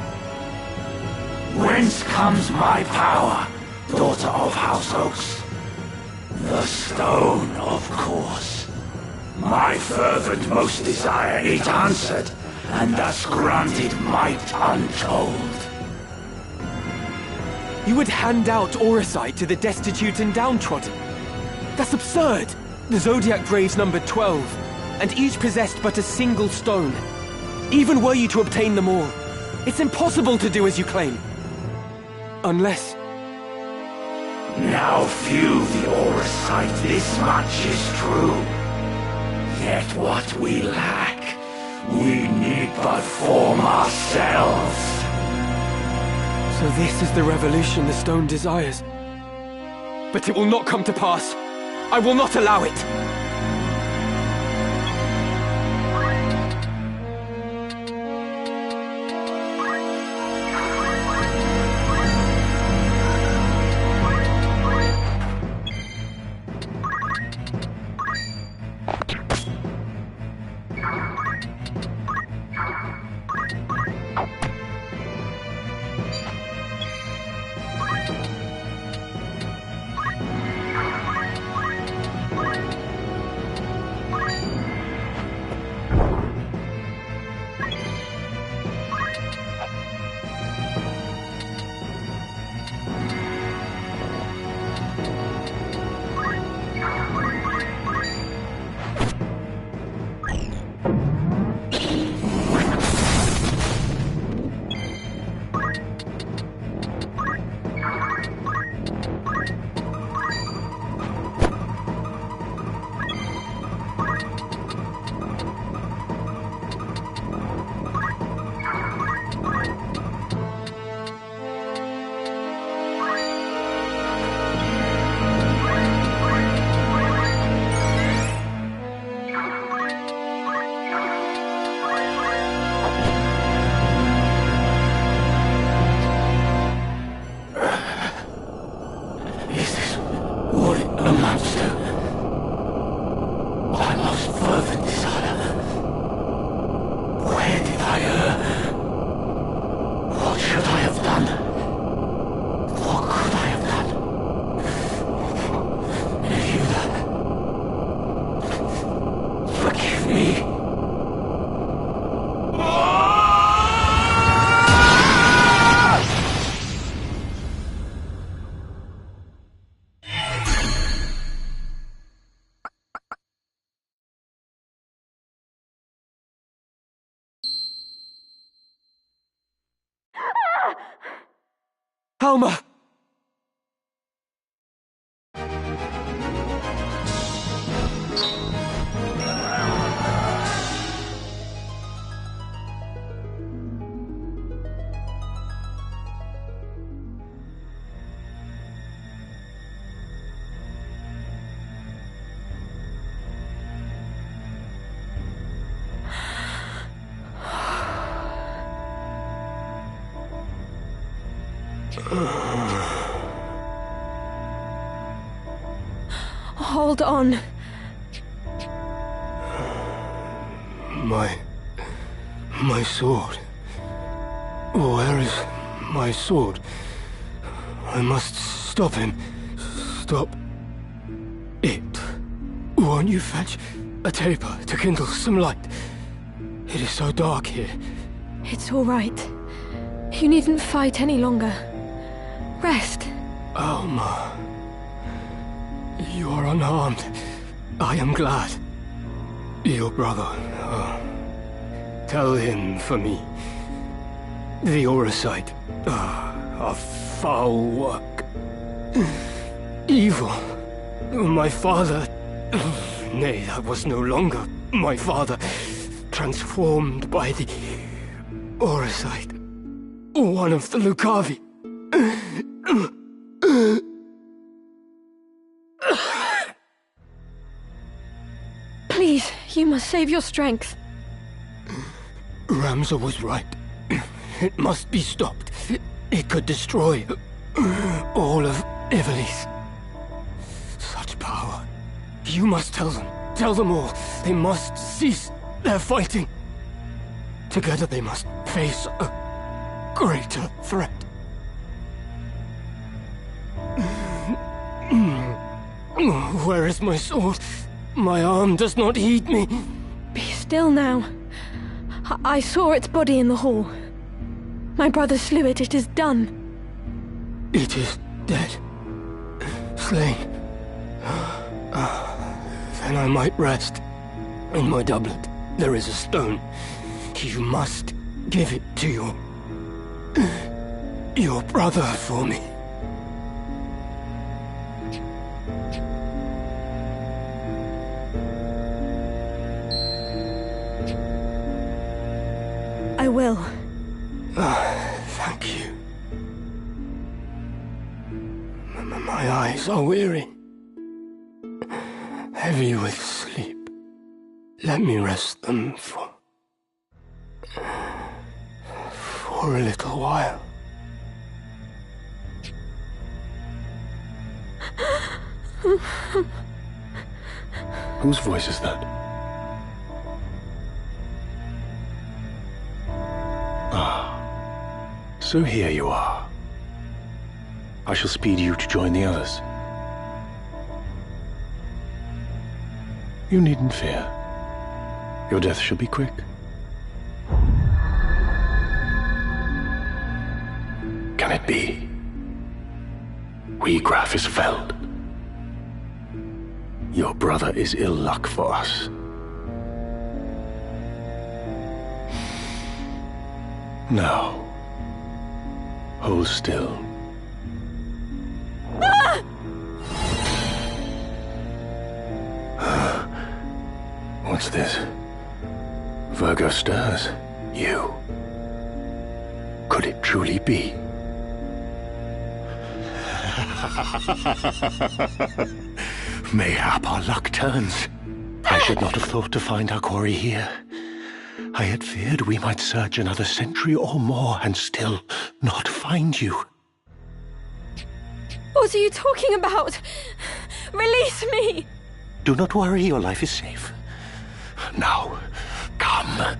Whence comes my power, daughter of House Oaks? The stone, of course. My fervent most desire it answered, and thus granted might untold. You would hand out Oricite to the destitute and downtrodden? That's absurd! The Zodiac Graves numbered 12, and each possessed but a single stone. Even were you to obtain them all, it's impossible to do as you claim. Unless... Now few the Oricite, this much is true. Yet what we lack, we need but form ourselves. So this is the revolution the stone desires. But it will not come to pass. I will not allow it. Alma! Hold on. My sword. Where is my sword? I must stop him. Stop it. Won't you fetch a taper to kindle some light? It is so dark here. It's all right. You needn't fight any longer. Rest. Alma. You are unharmed. I am glad. Your brother. Tell him for me. The Oracite. A foul work. Evil. My father. Nay, that was no longer my father. Transformed by the Oracite. One of the Lucavi. Please, you must save your strength. Ramza was right. It must be stopped. It could destroy all of Ivalice. Such power. You must tell them. Tell them all. They must cease their fighting. Together they must face a greater threat. Where is my sword? My arm does not heed me. Be still now. I saw its body in the hall. My brother slew it. It is done. It is dead. Slain. Then I might rest. In my doublet, there is a stone. You must give it to your brother for me. I will. Thank you. My eyes are weary. Heavy with sleep. Let me rest them for a little while. Whose voice is that? So here you are. I shall speed you to join the others. You needn't fear. Your death shall be quick. Can it be? Graf is felled. Your brother is ill luck for us. Now, hold still. What's this? Virgo stirs. You. Could it truly be? Mayhap our luck turns. I should not have thought to find our quarry here. I had feared we might search another century or more and still not find you. What are you talking about? Release me! Do not worry, your life is safe. Now, come.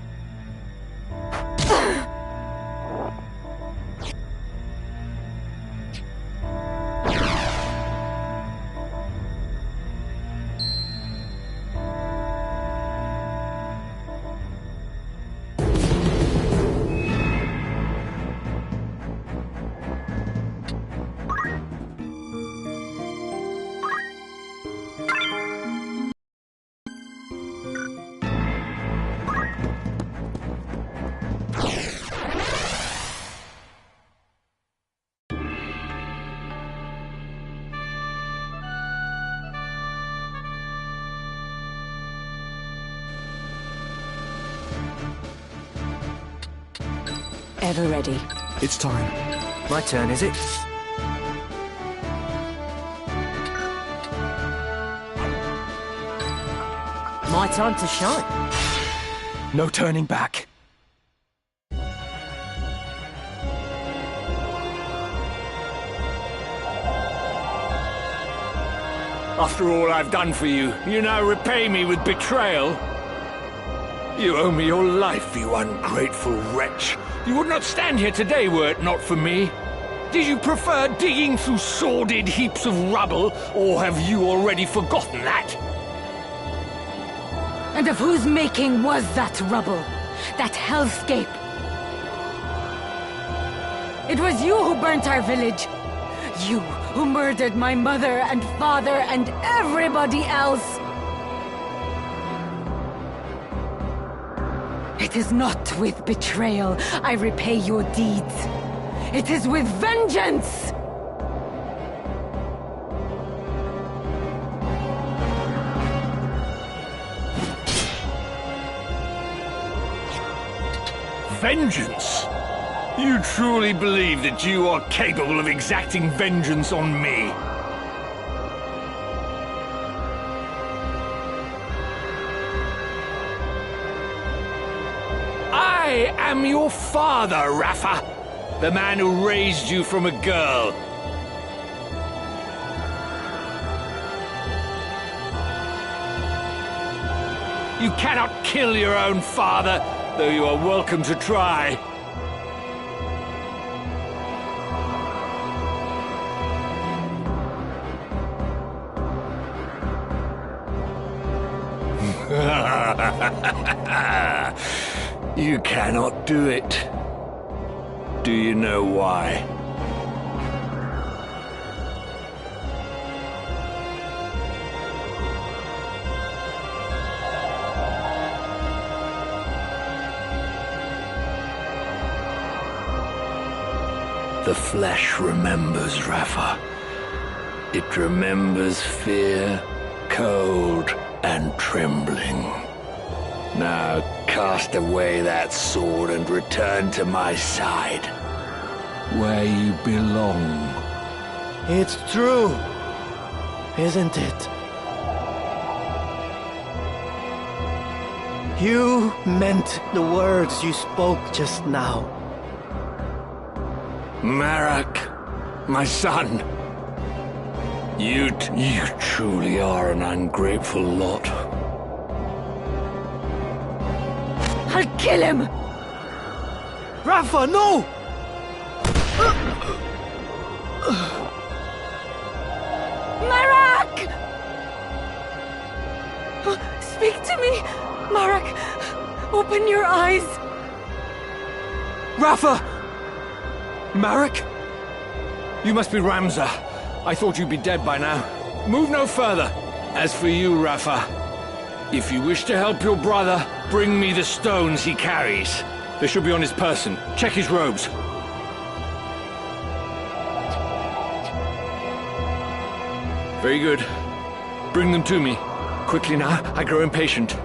Ever ready. It's time. My turn, is it? My time to shine. No turning back. After all I've done for you, you now repay me with betrayal? You owe me your life, you ungrateful wretch. You would not stand here today were it not for me. Did you prefer digging through sordid heaps of rubble, or have you already forgotten that? And of whose making was that rubble? That hellscape? It was you who burnt our village. You who murdered my mother and father and everybody else. It is not with betrayal I repay your deeds. It is with vengeance! Vengeance? You truly believe that you are capable of exacting vengeance on me? I am your father, Rafa. The man who raised you from a girl. You cannot kill your own father, though you are welcome to try. You cannot do it. Do you know why? The flesh remembers, Rafa. It remembers fear, cold, and trembling. Now cast away that sword and return to my side, where you belong. It's true, isn't it? You meant the words you spoke just now. Marak, my son. You truly are an ungrateful lot. I'll kill him! Rafa, no! Marak! Speak to me, Marak. Open your eyes. Rafa! Marak? You must be Ramza. I thought you'd be dead by now. Move no further. As for you, Rafa, if you wish to help your brother, bring me the stones he carries. They should be on his person. Check his robes. Very good. Bring them to me. Quickly now, I grow impatient.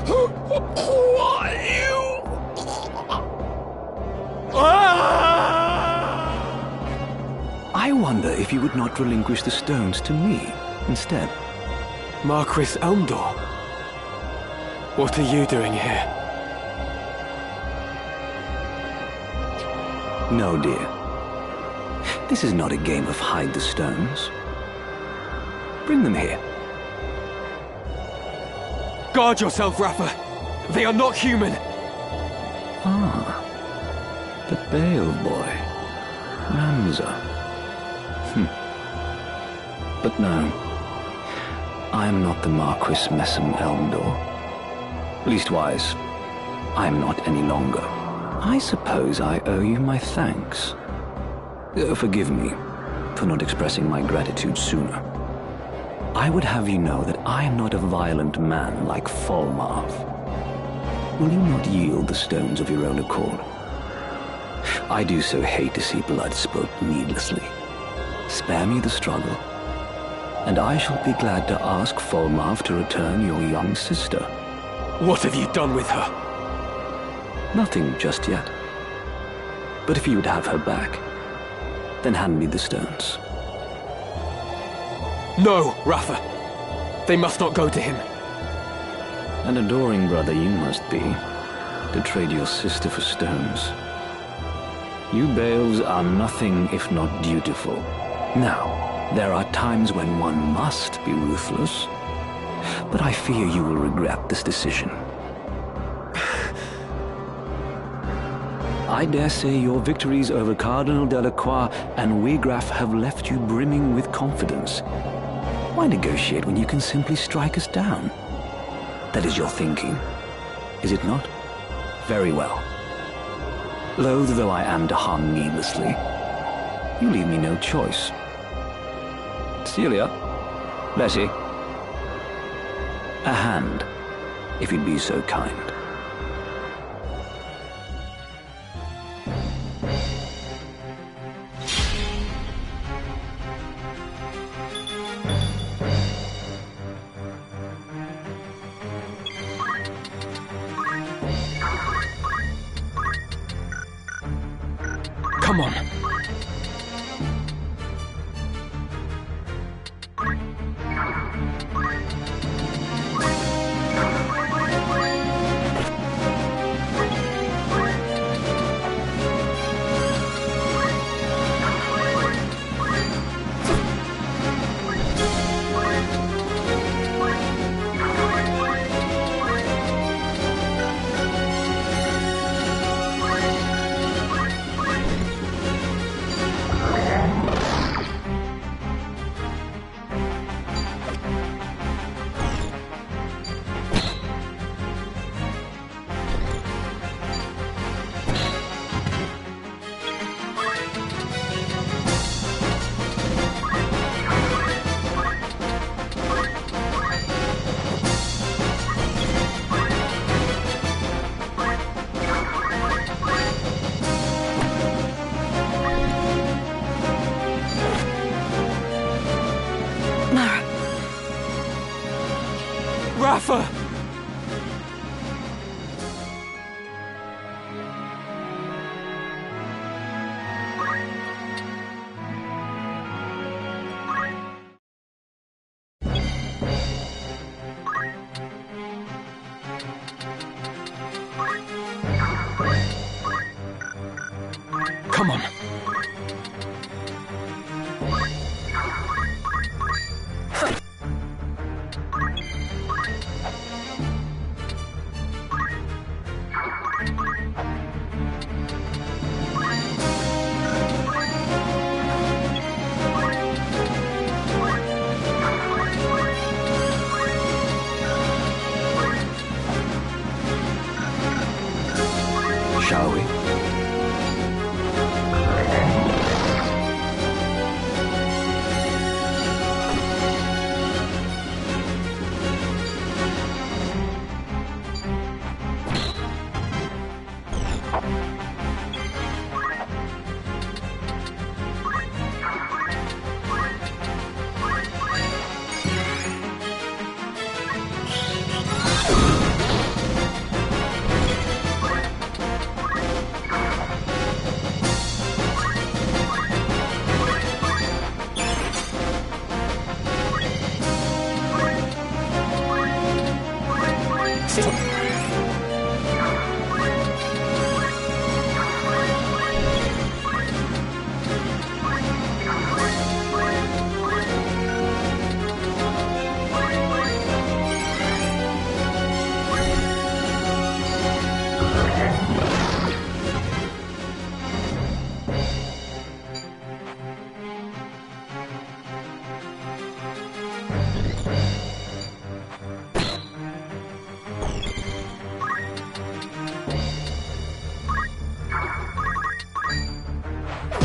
Who are you? I wonder if you would not relinquish the stones to me instead. Marquis Elmdor? What are you doing here? No, dear. This is not a game of hide the stones. Bring them here. Guard yourself, Rafa! They are not human! Ah. The Bale boy. Ramza. But no. I am not the Marquis Messam Elmdor. Leastwise, I am not any longer. I suppose I owe you my thanks. Forgive me for not expressing my gratitude sooner. I would have you know that I am not a violent man like Falmarv. Will you not yield the stones of your own accord? I do so hate to see blood spilt needlessly. Spare me the struggle, and I shall be glad to ask Falmarv to return your young sister. What have you done with her? Nothing just yet. But if you would have her back, then hand me the stones. No, Rafa. They must not go to him. An adoring brother you must be, to trade your sister for stones. You Bales are nothing if not dutiful. Now, there are times when one must be ruthless, but I fear you will regret this decision. I dare say your victories over Cardinal Delacroix and Wegraf have left you brimming with confidence. Why negotiate when you can simply strike us down? That is your thinking, is it not? Very well. Loath though I am to harm needlessly, you leave me no choice. Celia, Bessie, a hand, if you'd be so kind. Come on. Rafa! Come on. Shall we?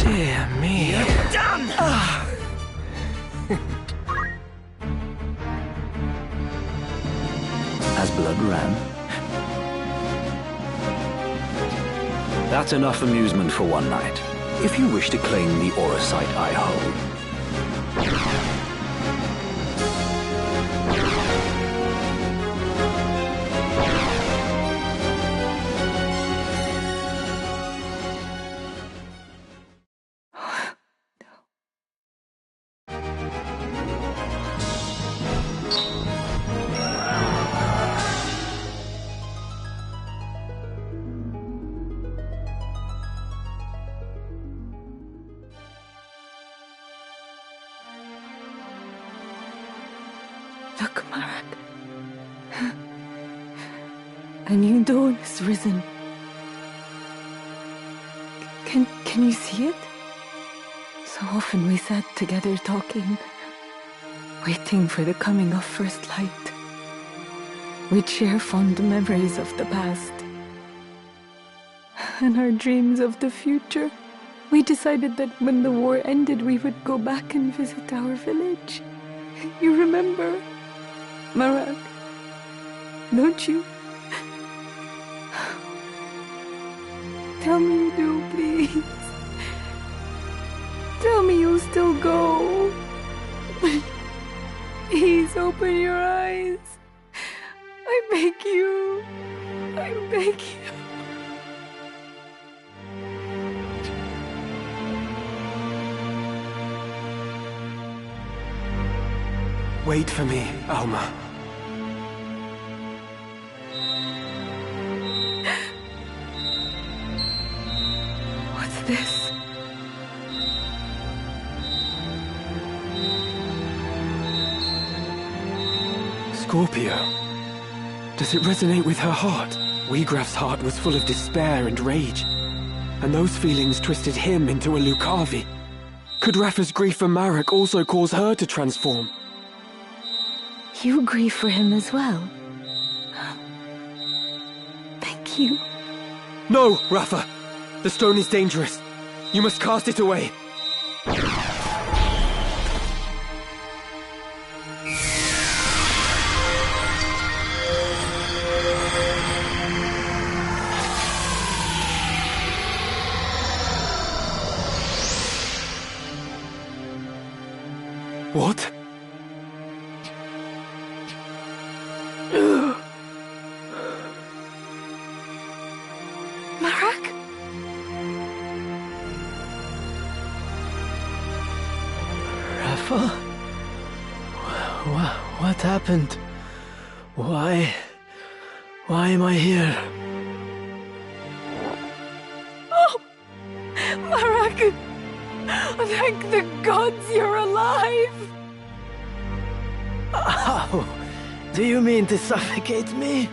Dear me. You're done! As blood ran. That's enough amusement for one night. If you wish to claim the Aurosite I hold. Look, Marak. A new dawn has risen. Can you see it? So often we sat together talking, waiting for the coming of first light. We'd share fond memories of the past and our dreams of the future. We decided that when the war ended, we would go back and visit our village. You remember, Marak, don't you? Tell me you do, please. Tell me you'll still go. Please open your eyes. I beg you. I beg you. Wait for me, Alma. What's this? Scorpio. Does it resonate with her heart? Weegraf's heart was full of despair and rage, and those feelings twisted him into a Lucavi. Could Rafa's grief for Marak also cause her to transform? You grieve for him as well. Thank you. No, Rafa! The stone is dangerous. You must cast it away. What? Marak? Rafa? What happened? Why am I here? Oh! Marak! Thank the gods you're alive! Oh, do you mean to suffocate me?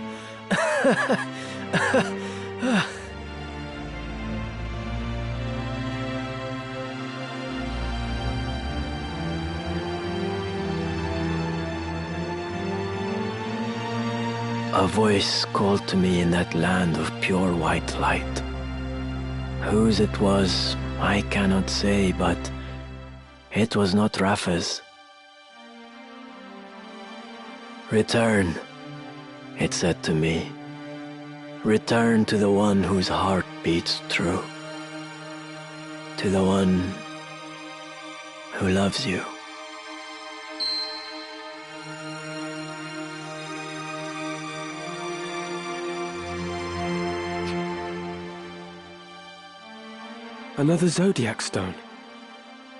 A voice called to me in that land of pure white light. Whose it was, I cannot say, but it was not Rafa's. Return, it said to me. Return to the one whose heart beats true. To the one who loves you. Another Zodiac stone.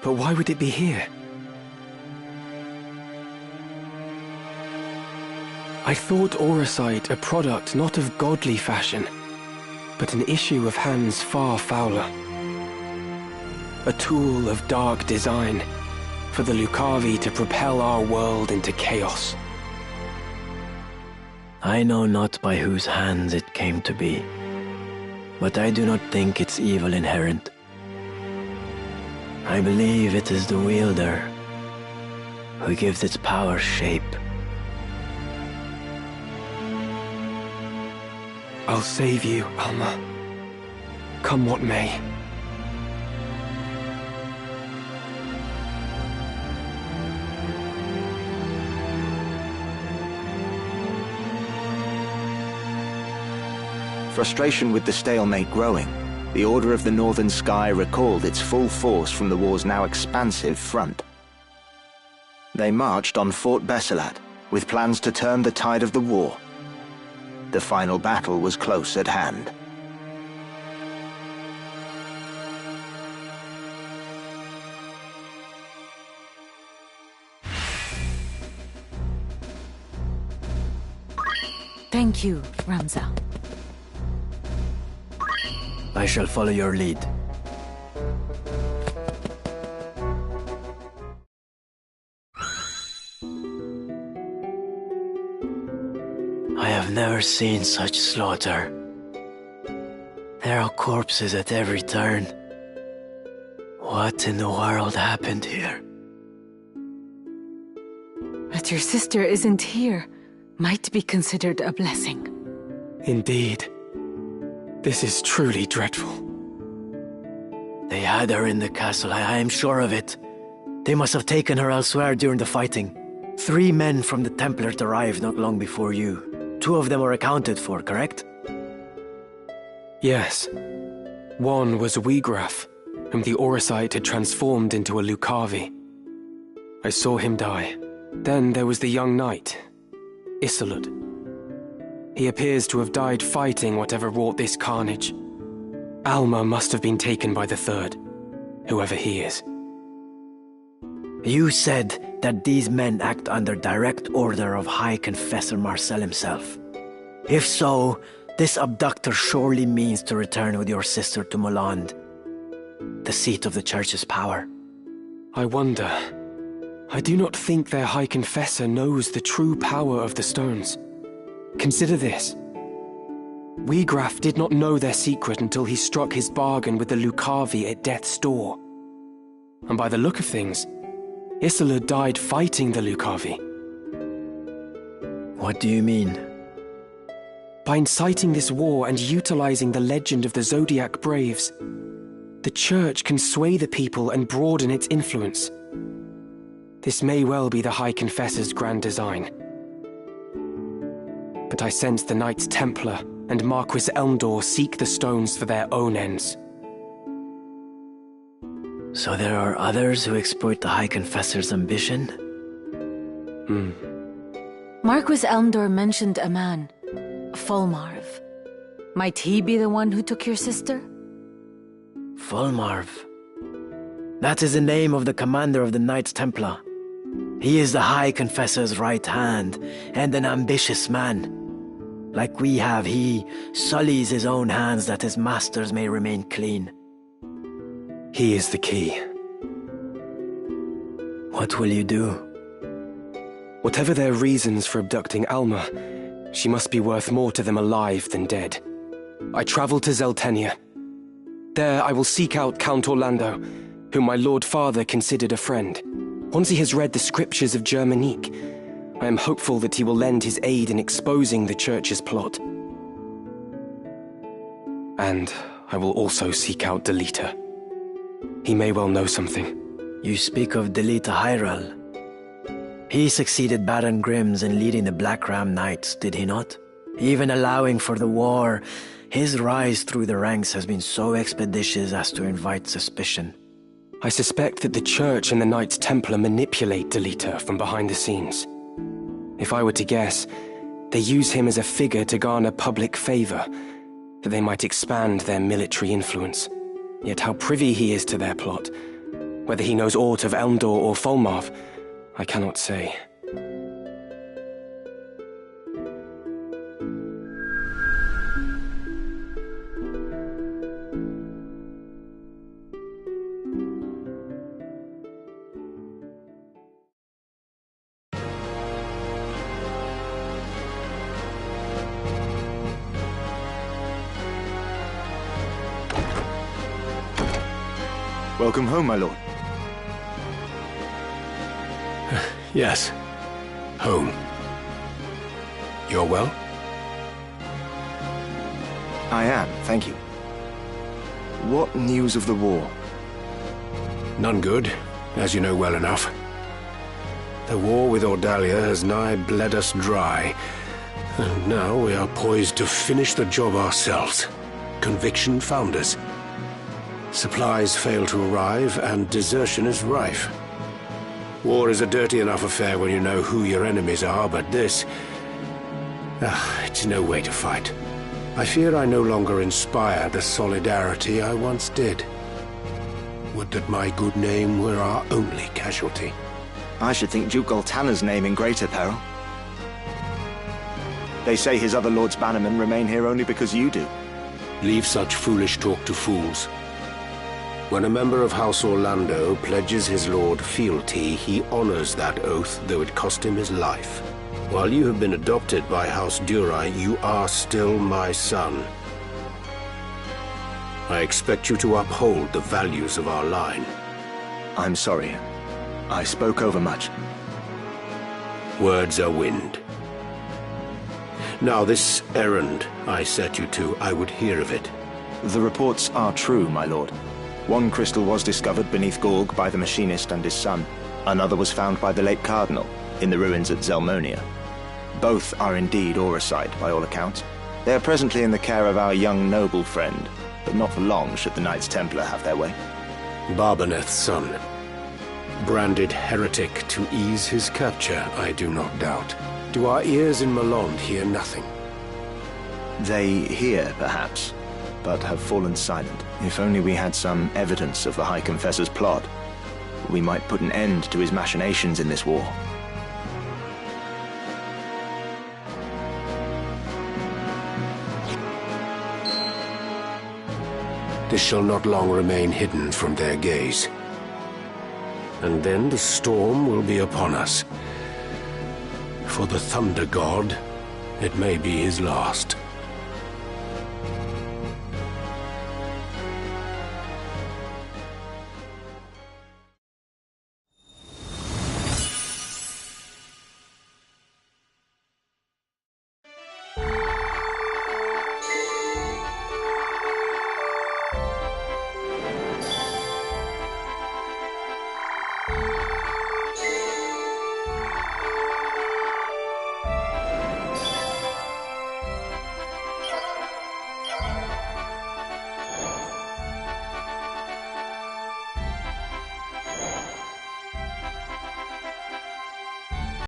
But why would it be here? I thought Auracite a product not of godly fashion, but an issue of hands far fouler. A tool of dark design, for the Lucavi to propel our world into chaos. I know not by whose hands it came to be, but I do not think its evil inherent. I believe it is the wielder who gives its power shape. I'll save you, Alma. Come what may. Frustration with the stalemate growing, the Order of the Northern Sky recalled its full force from the war's now expansive front. They marched on Fort Besilat, with plans to turn the tide of the war. The final battle was close at hand. Thank you, Ramza. I shall follow your lead. never seen such slaughter. There are corpses at every turn. What in the world happened here? That your sister isn't here might be considered a blessing. Indeed. This is truly dreadful. They had her in the castle, I am sure of it. They must have taken her elsewhere during the fighting. 3 men from the Templars arrived not long before you. 2 of them were accounted for, correct? Yes. One was Wegraf, whom the Orosite had transformed into a Lucavi. I saw him die. Then there was the young knight, Isolde. He appears to have died fighting whatever wrought this carnage. Alma must have been taken by the 3rd, whoever he is. You said that these men act under direct order of High Confessor Marcel himself. If so, this abductor surely means to return with your sister to Moland, the seat of the Church's power. I wonder. I do not think their High Confessor knows the true power of the stones. Consider this. Wegraf did not know their secret until he struck his bargain with the Lucavi at death's door. And by the look of things, Isolde died fighting the Lucavi. What do you mean? By inciting this war and utilizing the legend of the Zodiac Braves, the Church can sway the people and broaden its influence. This may well be the High Confessor's grand design. But I sense the Knights Templar and Marquis Elmdor seek the stones for their own ends. So there are others who exploit the High Confessor's ambition? Marquis Elmdor mentioned a man, Fulmarv. Might he be the one who took your sister? Fulmarv. That is the name of the commander of the Knights Templar. He is the High Confessor's right hand, and an ambitious man. Like we have, he sullies his own hands that his masters may remain clean. He is the key. What will you do? Whatever their reasons for abducting Alma, she must be worth more to them alive than dead. I travel to Zeltenia. There I will seek out Count Orlando, whom my Lord Father considered a friend. Once he has read the scriptures of Germanique, I am hopeful that he will lend his aid in exposing the Church's plot. And I will also seek out Delita. He may well know something. You speak of Delita Hyrule. He succeeded Baron Grimms in leading the Black Ram Knights, did he not? Even allowing for the war, his rise through the ranks has been so expeditious as to invite suspicion. I suspect that the Church and the Knights Templar manipulate Delita from behind the scenes. If I were to guess, they use him as a figure to garner public favor, that they might expand their military influence. Yet how privy he is to their plot, whether he knows aught of Elmdor or Fulmarv, I cannot say. Welcome home, my lord. Yes. Home. You're well? I am, thank you. What news of the war? None good, as you know well enough. The war with Ordalia has nigh bled us dry, and now we are poised to finish the job ourselves. Conviction found us. Supplies fail to arrive, and desertion is rife. War is a dirty enough affair when you know who your enemies are, but this... it's no way to fight. I fear I no longer inspire the solidarity I once did. Would that my good name were our only casualty. I should think Duke Goltana's name in greater peril. They say his other lords bannermen remain here only because you do. Leave such foolish talk to fools. When a member of House Orlando pledges his lord fealty, he honors that oath, though it cost him his life. While you have been adopted by House Durai, you are still my son. I expect you to uphold the values of our line. I'm sorry. I spoke overmuch. Words are wind. Now this errand I set you to, I would hear of it. The reports are true, my lord. One crystal was discovered beneath Gorg by the machinist and his son. Another was found by the late cardinal, in the ruins at Zelmonia. Both are indeed auricite, by all accounts. They are presently in the care of our young noble friend, but not for long should the Knights Templar have their way. Barbaneth's son. Branded heretic to ease his capture, I do not doubt. Do our ears in Malond hear nothing? They hear, perhaps, but have fallen silent. If only we had some evidence of the High Confessor's plot, we might put an end to his machinations in this war. This shall not long remain hidden from their gaze. And then the storm will be upon us. For the Thunder God, it may be his last.